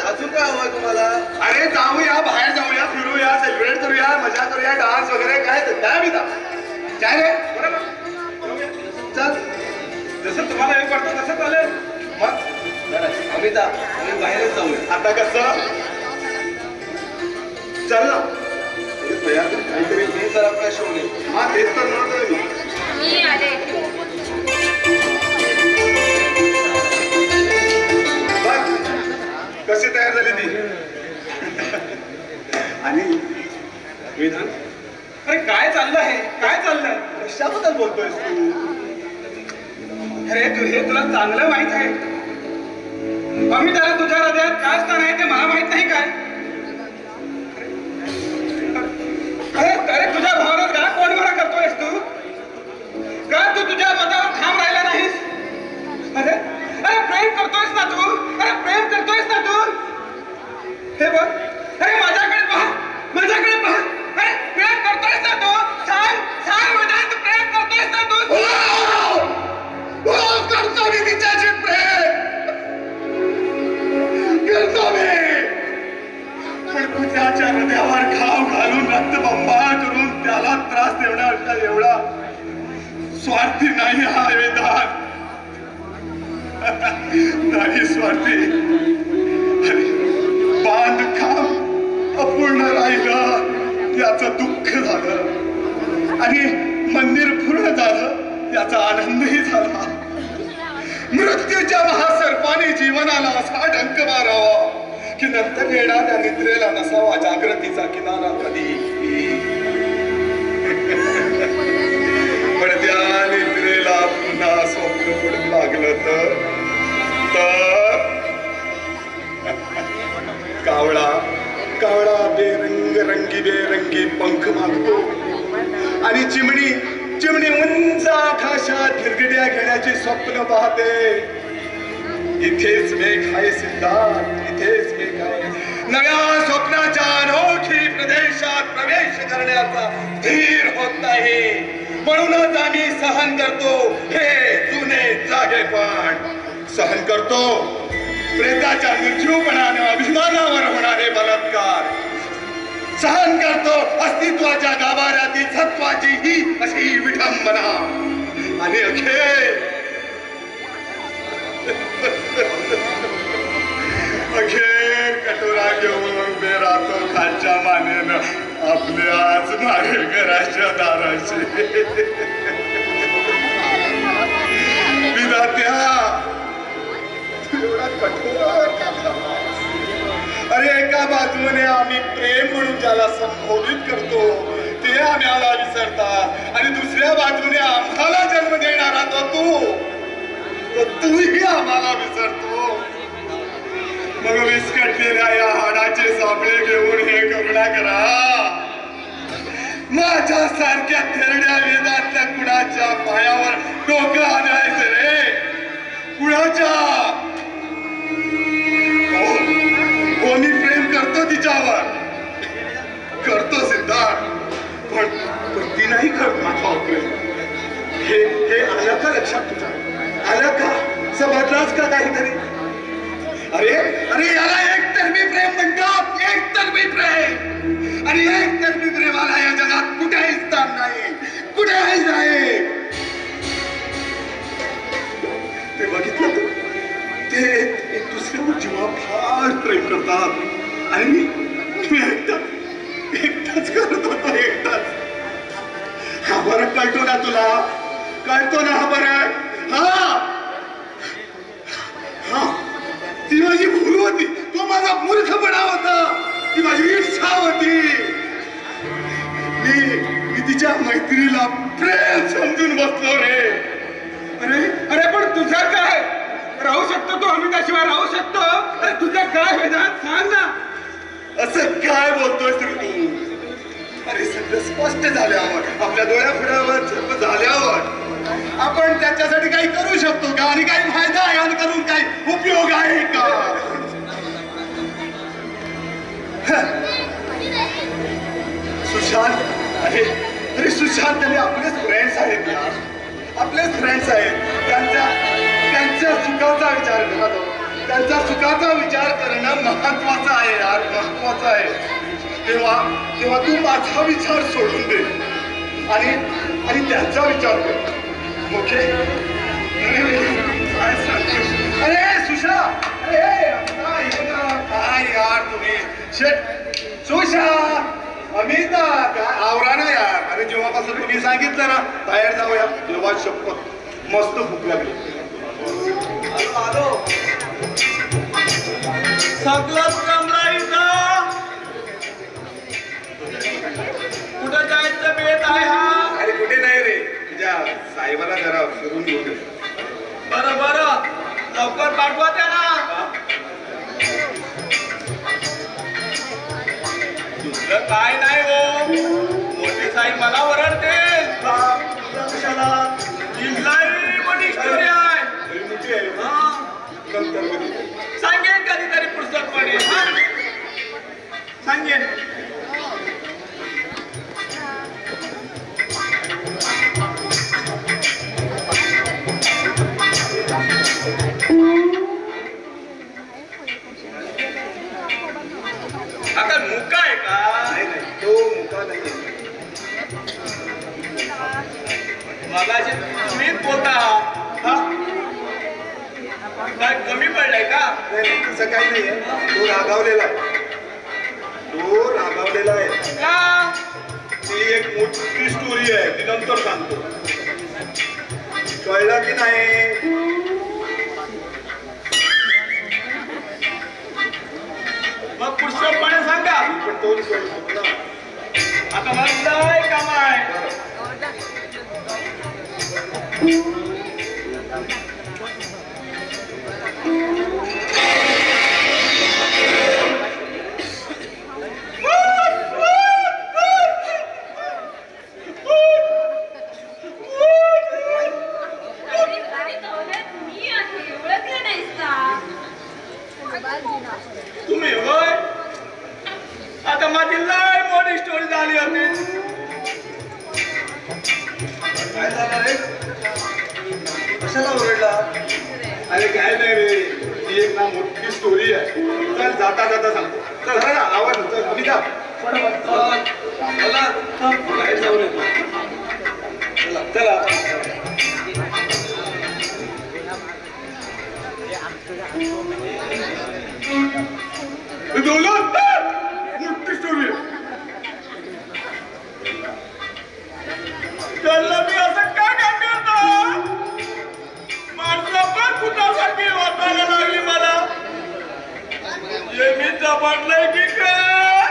Speaker 7: अजून काय हवंय तुम्हाला? अरे जाऊया, बाहेर जाऊया, फिरूया, सेलिब्रेट करूया, मजा करूया, डान्स वगैरे काय मी काय रे बरोबर. चल जसं तुम्हाला हे पडतं तसं चालेल. मग अमिता आम्ही बाहेरच जाऊया. आता कसं चल ना तयार काहीतरी मी जरा फ्रेश होऊन येईल. हा तेच तर म्हणतोय
Speaker 8: मी आले.
Speaker 7: कशी तयार झाली ती. आणि
Speaker 4: चाललं आहे? काय चाललंय? कशाबद्दल बोलतोयस तू? अरे हे तुला चांगलं माहित आहे. अमिताला तुझ्या हृदयात काय स्थान आहे ते मला माहित नाही काय? अरे तुझ्या भावनात का कोणीपणा करतोयस तू? का तू तुझ्या मतावर ठाम राहिला नाहीस? अरे प्रेम करतोयस ना तू? अरे प्रेम करतोयस ना तू? हे बघ, अरे माझ्याकडे पहा, माझ्याकडे पहा. अरे प्रेम करतोयस ना तू? सांग माझ्या, तू प्रेम करतोयस ना तू? करतो मी तिच्याशी प्रेम, करतो मी. पण तू त्याच्या हृदयावर घाव घालून रक्तबंबाळ करून त्याला त्रास देण्याचा एवढा स्वार्थी नाही हा वेदांत. नाही स्वार्थी. बांधकाम अपूर्ण राहिलं याचं दुःख झालं आणि मंदिर पूर्ण झालं याचा आनंदही झाला. मृत्यूच्या महासर्पाने जीवनाला असा डंक मारावा की नंतर येणाऱ्या निद्रेला नसावा जागृतीचा किनारा कधी. पण त्या निद्रेला पुन्हा स्वप्न पडू लागलं तर कावळा कावळा बेरंगी पंख मागतो आणि चिमणी उंच आकाशात धिरगड्या घेण्याचे स्वप्न पाहते. इथेच मेघ आहे सिद्धार्थ, इथेच मेघ आहे. नव्या स्वप्नाच्या अनोखी प्रदेशात प्रवेश करण्याचा धीर होत नाही. म्हणूनच आम्ही सहन करतो हे जुने जागेपण. सहन करतो प्रेताच्या निर्जीवपणाने अभिमानावर होणारे बलात्कार. सहन करतो अस्तित्वाच्या गाभाऱ्यातील सत्वाची ही अशी विडंबना. आणि अखेर कटोरा घेऊन उभे राहतो खालच्या मानेनं आपल्याच मागे घराच्या दाराशी. विधात्या एवढा कठोर. अरे एका बाजूने आम्ही प्रेम म्हणून ज्याला संबोधित करतो ते आम्हाला विसरतात आणि दुसऱ्या बाजूने आम्हाला जन्म देणारा तो तूही आम्हाला विसरतो. मग विस्कटलेल्या या हाडाचे सापळे घेऊन हे करुणा करा. माझ्या सारख्या थेरड्या वेदातल्या कुणाच्या पायावर डोकं आणायचं रे? कुणाच्या? कोणी प्रेम करतो तिच्यावर? करतो सिद्धार्थ. पण ती नाही करत माझ्यावर प्रेम. हे आलं का लक्षात तुझ्या? आलं का? समजलाच का काहीतरी? अरे याला एकतर्फी प्रेम म्हणतात. एकतर्फी प्रेम. आणि एकतर्फी प्रेमाला या जगात कुठेही स्थान नाही, कुठेही नाही. ते बघितलं तू? ते एक दुसऱ्यावर जीवापाड प्रेम करतात आणि मी एकटाच करत होतो. एकटाच. हा फरक कळतो ना तुला? कळतो ना हा फरक? हा ती माझी भूल होती. तो माझा मूर्खपणा होता. ती माझी इच्छा होती. मी तिच्या मैत्रीला प्रेम समजून बसलो रे. अरे पण तुझं काय? राहू शकतो तो अमिताशिवाय राहू शकतो? अरे तुझं काय वेदांत सांग ना. असं काय बोलतोय रे तू? अरे सगळं स्पष्ट झाल्यावर, आपल्या डोळ्यापुढ्यावर सर्व झाल्यावर आपण त्याच्यासाठी काही करू शकतो का? आणि काही फायदा आहे आणि करून काही उपयोग आहे का? सुशांत, अरे सुशांत आपलेच फ्रेंड्स आहेत यार. आपलेच फ्रेंड्स आहेत. त्यांच्या सुखाचा विचार करा. त्यांच्या सुखाचा विचार करणं महत्वाचं आहे यार, महत्वाचं आहे. तेव्हा तू माझा विचार सोडून दे आणि त्यांचा विचार कर. ओके? अरे सुशा, काय यार तुम्ही? सुशा, अमिता, काय आवरा ना यार. अरे जेव्हापासून तुम्ही सांगितलं ना बाहेर जाऊया, जेव्हा शपथ मस्त भूक लागली.
Speaker 6: सगळंच जमला इथं. कुठं जायचं बेत आहे हा?
Speaker 7: साहेबाला जरा फिरून घेऊ दे.
Speaker 6: बरं बरं लवकर पाठवा त्यांना. दुसरं काय नाही हो, मोठे साहेब मला ओरडते.
Speaker 7: कशाला
Speaker 6: मोठी स्टोरी आहे.
Speaker 7: मोठी आहे.
Speaker 6: हा,
Speaker 7: नंतर कधी
Speaker 6: सांगेन कधीतरी पुस्तकपणे. सांगेन. आता मुका आहे का?
Speaker 7: नाही नाही, तो मुका नाही.
Speaker 6: मगाशी तुम्हीच बोलता. हा? काय कमी पडलाय का?
Speaker 7: नाही नाही, तसं काही नाहीये. तो रागावलेला आहे. तो रागावलेला आहे.
Speaker 6: का?
Speaker 7: ती एक मोठी स्टोरी आहे, ती नंतर सांगतो. कळलं की नाही?
Speaker 6: मग पुस्तकपणे सांगा.
Speaker 7: पण तोच कळतो ना.
Speaker 6: आता मला लय काम आहे. तुम्ही होय? आता माझी लय मोठी स्टोरी झाली होती.
Speaker 7: काय झालं रे? कशाला ओरडला? अरे काय नाही रे, ती एक ना मोठी स्टोरी आहे. चल जाता जाता सांगतो. चल जरा आवाज चल तुम्ही जा. चला बाहेर जाऊन येतो. चला चला. मोठी स्टोरी आहे.
Speaker 6: त्याला मी असं का करतो? माणसं पण कुणासाठी वाटायला लागली मला. हे मी जबाडलंय की काय?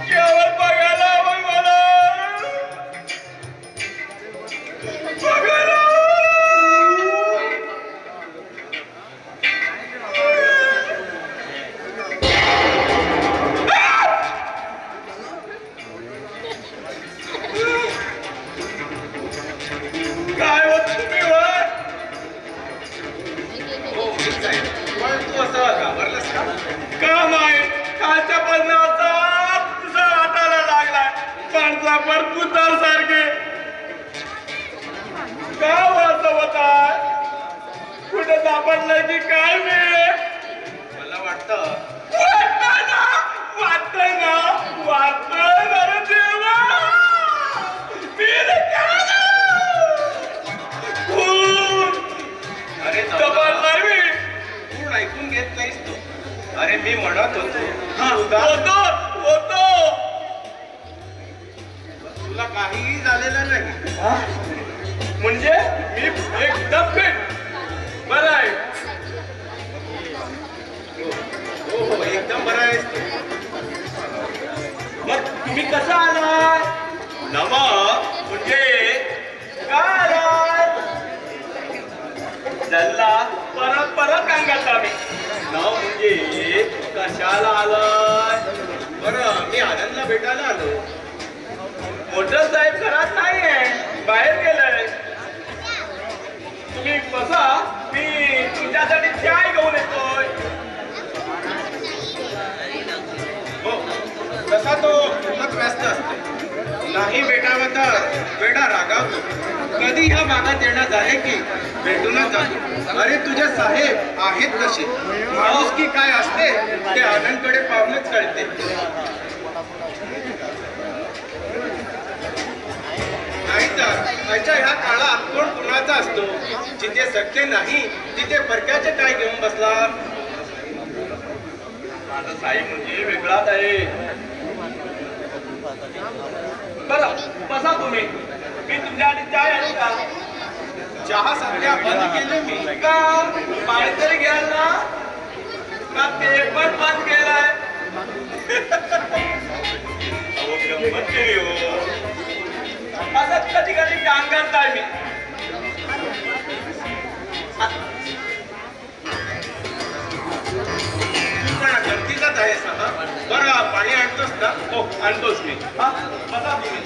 Speaker 6: केवळ बघायला हवं मला. बघायला काय होत तुम्ही होय?
Speaker 7: पण तू असं घाबरलास का?
Speaker 6: का माहीत कालच्या बदनाचा तुझा वाटायला लागलाय. माणसा पर पुतर सारखे का वाचत होता? कुठे सापडलंय की काय मी?
Speaker 7: मला वाटतं
Speaker 6: वाटतंय ना रे देवा. मी रे काय?
Speaker 7: अरे
Speaker 6: जबाडलाय मी.
Speaker 7: पूर्ण ऐकून घेत नाहीस तू. अरे मी म्हणत होतो
Speaker 6: होतो.
Speaker 7: तुला काहीही झालेलं नाही.
Speaker 6: म्हणजे मी एकदम फिट. बरं आहे.
Speaker 7: हो एकदम बरं आहेस तू.
Speaker 6: मग तुम्ही कसं आलाय? नवा म्हणजे काय आलाय? जल्ला परत सांगत आम्ही. नाव म्हणजे कशाला आलाय?
Speaker 7: बरं मी आनंदला भेटायला आलो.
Speaker 6: मोठं साहेब घरात नाहीये, बाहेर गेलाय. तुम्ही बसा, मी तुमच्यासाठी चाय घेऊन येतोय.
Speaker 7: हो तसा तो खूपच व्यस्त असतो. नाही भेटावं तर वेडा रागावतो. कधी ह्या भागात येणं झाले की भेटूनच जातो. अरे तुझे साहेब आहेत कसे? माणुसकी काय असते ते आनंदकडे पाहूनच कळते. नाहीतर आजच्या ह्या काळात कोण कुणाचा असतो? जिथे सख्य नाही तिथे परक्याचे काय घेऊन बसला?
Speaker 6: माझा साहेब म्हणजे वेगळाच आहे. बरं बसा तुम्ही, मी तुमच्यासाठी चाय आणू का?
Speaker 7: चहा सध्या बंद केले मी.
Speaker 6: का पाणी तरी घ्याल ना? का ते पण बंद केलाय? अहो गंमत केली हो. असं कधी कधी करताय मी?
Speaker 7: तू पण गमतीचाच आहेस ना? बरं पाणी आणतोस ना?
Speaker 6: हो आणतोच मी. हा बसा तुम्ही.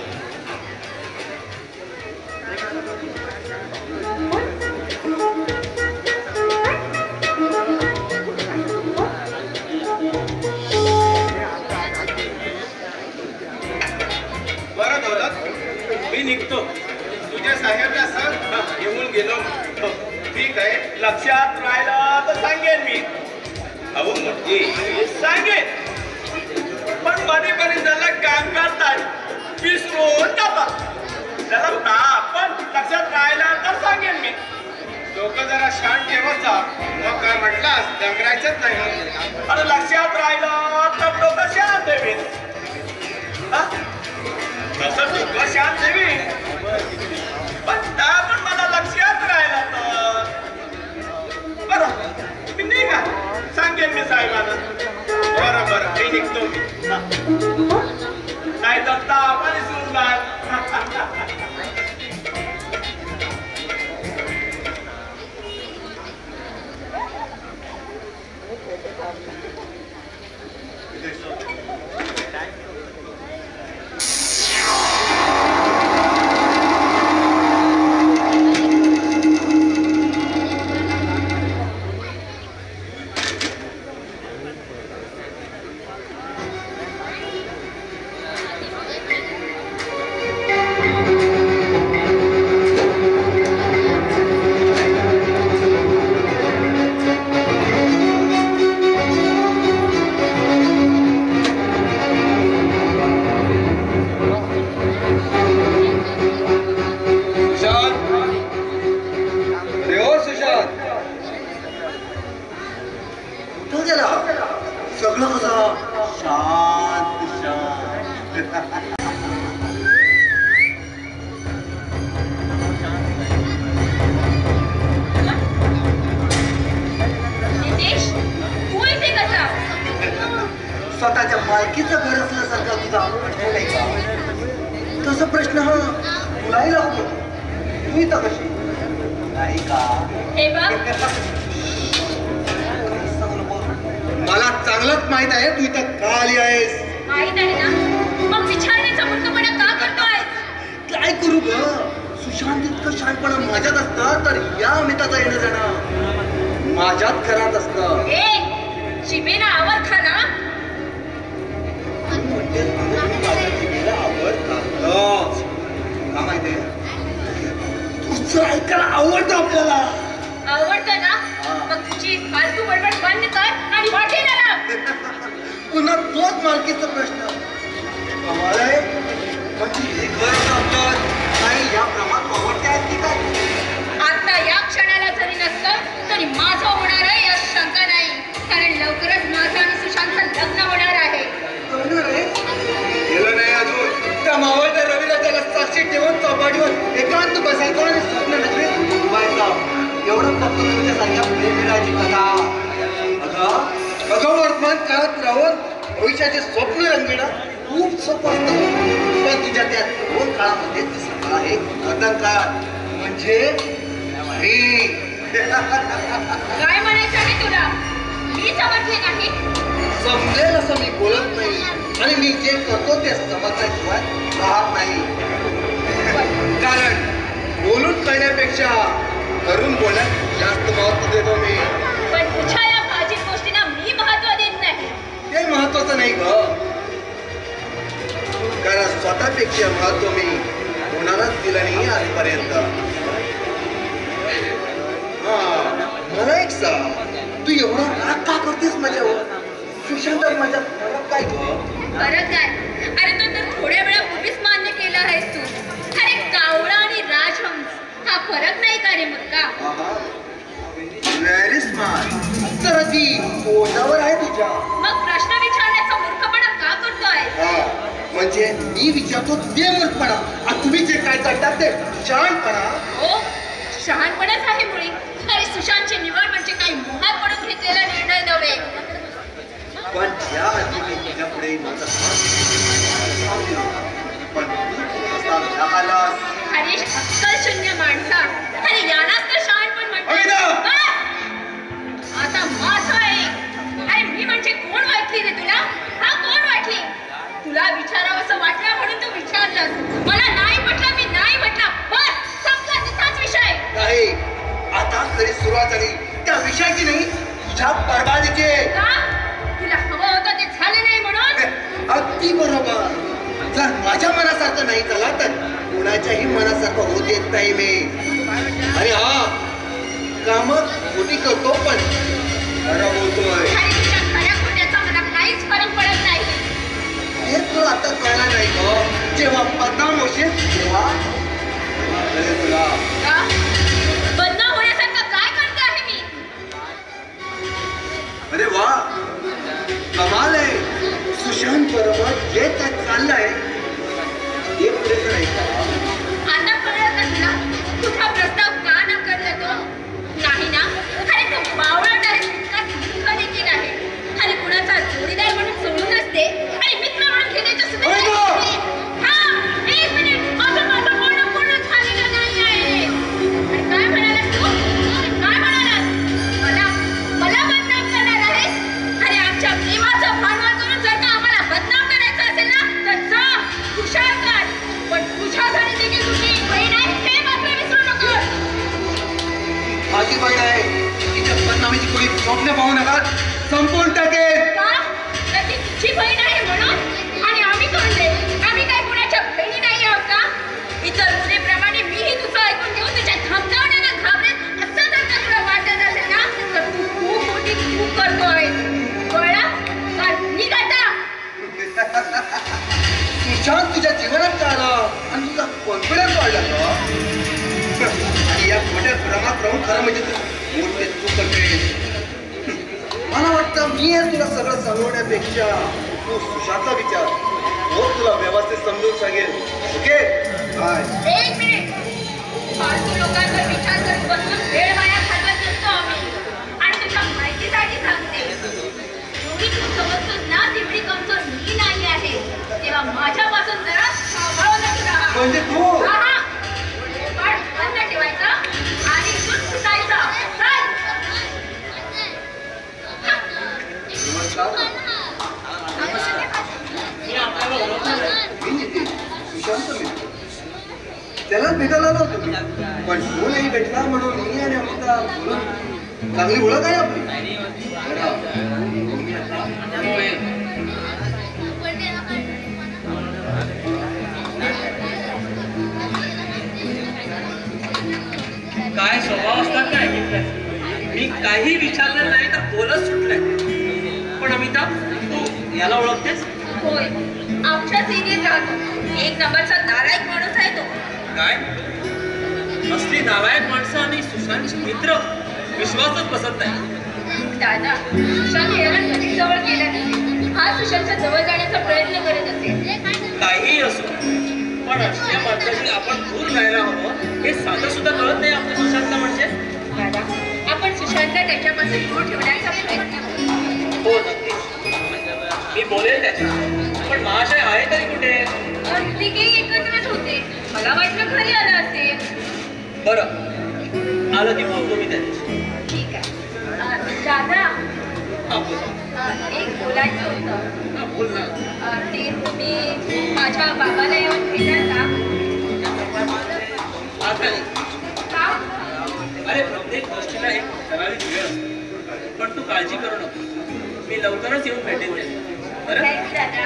Speaker 7: बरं दौलत, मी निघतो. तुझ्या साहेबला सांग येऊन गेलो. ठीक आहे.
Speaker 6: लक्षात राहिलं तर सांगेन मी.
Speaker 7: अहो मोठी
Speaker 6: सांगेन पण मध्येपर्यंत झालं काम करतात विसरून जातात. त्याला पण लक्षात राहिलं तर सांगेन मी.
Speaker 7: डोकं जरा शांत ठेवत जा. मग काय म्हटलास दंगरायचंच नाही.
Speaker 6: आणि लक्षात राहिलं तर डोकं शांत ठेवीन. तसं डोकं शांत ठेवीन पण त्या पण मला लक्षात राहिलं तर बरं मी नाही का सांगेन मी साहेबांना.
Speaker 7: बरं बरं मी निघतो.
Speaker 6: नाही तर आपण विसरून जाल.
Speaker 9: सगळं कसं शांत शांत. स्वतःच्या मालकीचं घर असल्यासारखं तुझा प्रश्न नाही का? तसा प्रश्न हा तुलाही लागतो. तू इथं कशी नाही का? मला चांगलंच माहित आहे तू इथं का आली आहेस.
Speaker 8: माहित आहे ना, मग विचारण्याचा मूर्खपणा का करतोय?
Speaker 9: काय करू ग? सुशांत इतकं शांतपणा माझ्यात असतं तर या अमिताचा येणं जाणं माझ्यात घरात असतं.
Speaker 8: जिभेला आवर खा ना.
Speaker 9: का माहितीये तुझं ऐकायला आवडतं आपल्याला.
Speaker 8: आवडतं ना, मग तुझी फालतू बडबड बंद कर आणि वाटेला लाव.
Speaker 9: पुन्हा तोच मालकीचा प्रश्न. कमाल आहे म्हणजे हे घर आपलं नाही या प्रमाणात आवडते आहेत की काय?
Speaker 8: आता या क्षणाला जरी नसतं तरी माझं होणार आहे यात शंका नाही. कारण लवकरच माझं आणि सुशांतचं लग्न होणार आहे.
Speaker 9: गेलं नाही अजून. त्या मावळत्या रवीला त्याला साक्षी ठेवून चौपाटीवर एकांत बसायचं आणि स्वप्न नजरेत उभायचं. एवढं फक्त तुमच्यासारख्या प्रेमिकाची कथा. अगं वर्तमान काळात राहून भविष्याचे स्वप्न रंगविणं खूप सोपं असतं. पण तुझ्या त्या दोन काळामध्ये दिसत आहे वर्तमान काळ म्हणजे
Speaker 8: काय म्हणायचं आहे तुला? मी समजले नाही.
Speaker 9: समजेल असं मी बोलत नाही आणि मी जे करतो ते समजल्याशिवाय राहत नाही. कारण बोलून कळण्यापेक्षा करून बोलण्यात जास्त महत्व देतो मी.
Speaker 8: पण तुझ्या या भाजीत गोष्टींना मी महत्व देत नाही.
Speaker 9: ते महत्वाचं नाही ग. कारण स्वतःपेक्षा महत्व मी कोणालाच दिलं नाही आजपर्यंत. मला एक सांग, तू एवढा राग का करतेस माझ्यावर? सुशांत माझ्या फरक काय ग?
Speaker 8: फरक काय? अरे तो तर थोड्या वेळापूर्वीच मान्य केलं आहेस तू. अरे कावळा आणि राजहंस हा फरक नाही का रे मग का?
Speaker 9: Very smart. तर ती पोटावर आहे तुझ्या.
Speaker 8: मग प्रश्न विचारण्याचा मूर्खपणा का करतोय?
Speaker 9: म्हणजे मी विचारतो ते मूर्खपणा आणि तुम्ही जे काय करतात ते शहाणपणा.
Speaker 8: हो, शहाणपणाच आहे मुळी. अरे सुशांतची निवड म्हणजे काही मोहात पडून घेतलेला निर्णय नव्हे.
Speaker 9: पण या आधी मी तुझ्या पुढे पण
Speaker 8: अरे बालिश अक्कलशून्य माणसा, अरे यालाच तर शहाणपण म्हणतात. आता माझं आहे. अरे मी म्हणजे कोण वाटली रे तुला? हा कोण वाटली? तुला विचारावं असं वाटलं म्हणून तू विचारलंस. मला नाही म्हटलं, मी नाही म्हटलं, बस संपला तिथाच विषय.
Speaker 9: नाही, आता खरी सुरुवात झाली त्या विषयाची नाही, तुझ्या बरबादीची.
Speaker 8: का? तुला हवं होतं ते झालं नाही म्हणून?
Speaker 9: अगदी बरोबर. जर माझ्या मनासारखं नाही झाला तर कोणाच्याही मनासारखं होऊ देत नाही मी. आणि हा कामं खोटी करतो पण खरं बोलतोय.
Speaker 8: अरे तुझ्या खऱ्या खोट्याचा मला काहीच फरक पडत नाही.
Speaker 9: हे तुला आता कळलं नाही ग. जेव्हा बदनाम होशील तेव्हा तुला
Speaker 8: का? बदनाम होण्यासारखं काय करते आहे मी?
Speaker 9: अरे वा, कमाल आहे. सुशांत बरोबर जे काय चाललंय ते पुरेसं नाही का?
Speaker 8: आता कळलं का तुला? तुझा प्रस्ताव का नाकारला तो? नाही ना? अरे तो बावळट आहे, तितका मूर्ख देखील आहे. अरे कुणाचा जोडीदार म्हणून सोडून असते आणि मित्र म्हणून घेण्याच्या सुद्धा एक मिनिट, अजून माझं बोलणं पूर्ण झालेलं नाही आहे. आणि काय म्हणालास तू? काय म्हणालास? मला बदनाम करणार आहेस? अरे आमच्या प्रेमाचं भांडवल करून जर का आम्हाला बदनाम करायचं असेल ना तर जा हुशार कर. पण तुझ्या घरी देखील तुझी बहीण आहे हे मात्र विसरू नकोस.
Speaker 9: माझी बहीण आहे, तिच्या बदनामीची कोणी स्वप्न पाहू नका, संपून टाकेल.
Speaker 8: का? तर ती तुझी बहीण आहे म्हणून? आणि आम्ही कोण रे? आम्ही काय कुणाच्या बहिणी नाही आहोत का? इतर मुलीप्रमाणे मीही तुझं ऐकून घेऊन तुझ्या धमकावण्याला घाबरेल असं जर का तुला वाटत असेल ना तर तू खूप मोठी चूक करतोय. कळलं? निघ आता.
Speaker 9: सुशांत तुझ्या जीवनात आलं आणि तुझा कॉन्फिडन्स वाढला का? आणि या मोठ्या भ्रमात राहून खरं म्हणजे तू मोठे चूक करते. मला वाटतं मी हे तुला सगळं सांगण्यापेक्षा तू सुशांतचा विचार हो तुला व्यवस्थित समजून सांगेल. ओके?
Speaker 8: एक मिनिट. फालतू लोकांवर विचार करत बसून वेळ वाया घालवत नसतो आम्ही. आणि तुझ्या माहितीसाठी सांगते, एवढी तू समजतोस ना तेवढी कमजोर मी नाही आहे. तेव्हा माझ्यापासून जरा सांभाळूनच राहा.
Speaker 9: म्हणजे तू
Speaker 8: पण बंद ठेवायचं आणि इथून सुटायचं. चल.
Speaker 9: मी नितीन, सुशांत मित्र. त्याला भेटायला आलो होतो मी, पण तो नाही भेटला म्हणून मी आणि अमृता बोलून चांगली ओळख आहे आपली.
Speaker 5: काय स्वभाव असतात काय? मी काही विचारलं नाही तर बोलत सुटलंय. पण अमिता, तू याला ओळखतेस?
Speaker 8: होय, आमच्या सिनियर राहतो. एक नंबरचा नालायक माणूस आहे तो.
Speaker 5: काय? असली नालायक माणसं आणि सुशांतचे मित्र विश्वासच बसत नाही.
Speaker 8: दादा, सुशांत याला कधी जवळ गेला नाही. हा सुशांतच्या जवळ जाण्याचा प्रयत्न करत असेल.
Speaker 5: काहीही असो, पण असल्या माणसाशी आपण दूर राहायला हवं हे साधं सुद्धा कळत नाही आपल्या सुशांतला. म्हणजे
Speaker 8: दादा, आपण सुशांतला त्याच्यापासून दूर ठेवण्याचा प्रयत्न करू.
Speaker 5: हो, नक्कीच. मी बोलेल त्याच्या, पण महाशय आहे तरी कुठे?
Speaker 8: तिघे एकत्रच होते. मला वाटलं घरी आला असेल.
Speaker 5: बरं, आलं की बोलतो मी त्याच्याशी.
Speaker 8: ठीक आहे. दादा,
Speaker 5: हा बोल.
Speaker 8: एक बोलायचं होतं.
Speaker 5: हा बोल ना.
Speaker 8: ते तुम्ही माझ्या बाबाला येऊन भेटाल का?
Speaker 5: आता नाही.
Speaker 8: का?
Speaker 5: अरे प्रत्येक गोष्टीला एक ठराविक वेळ असतो. पण तू काळजी करू नको, मी लवकरच येऊन भेटेन त्याला. बरं?
Speaker 8: थँक्स दादा.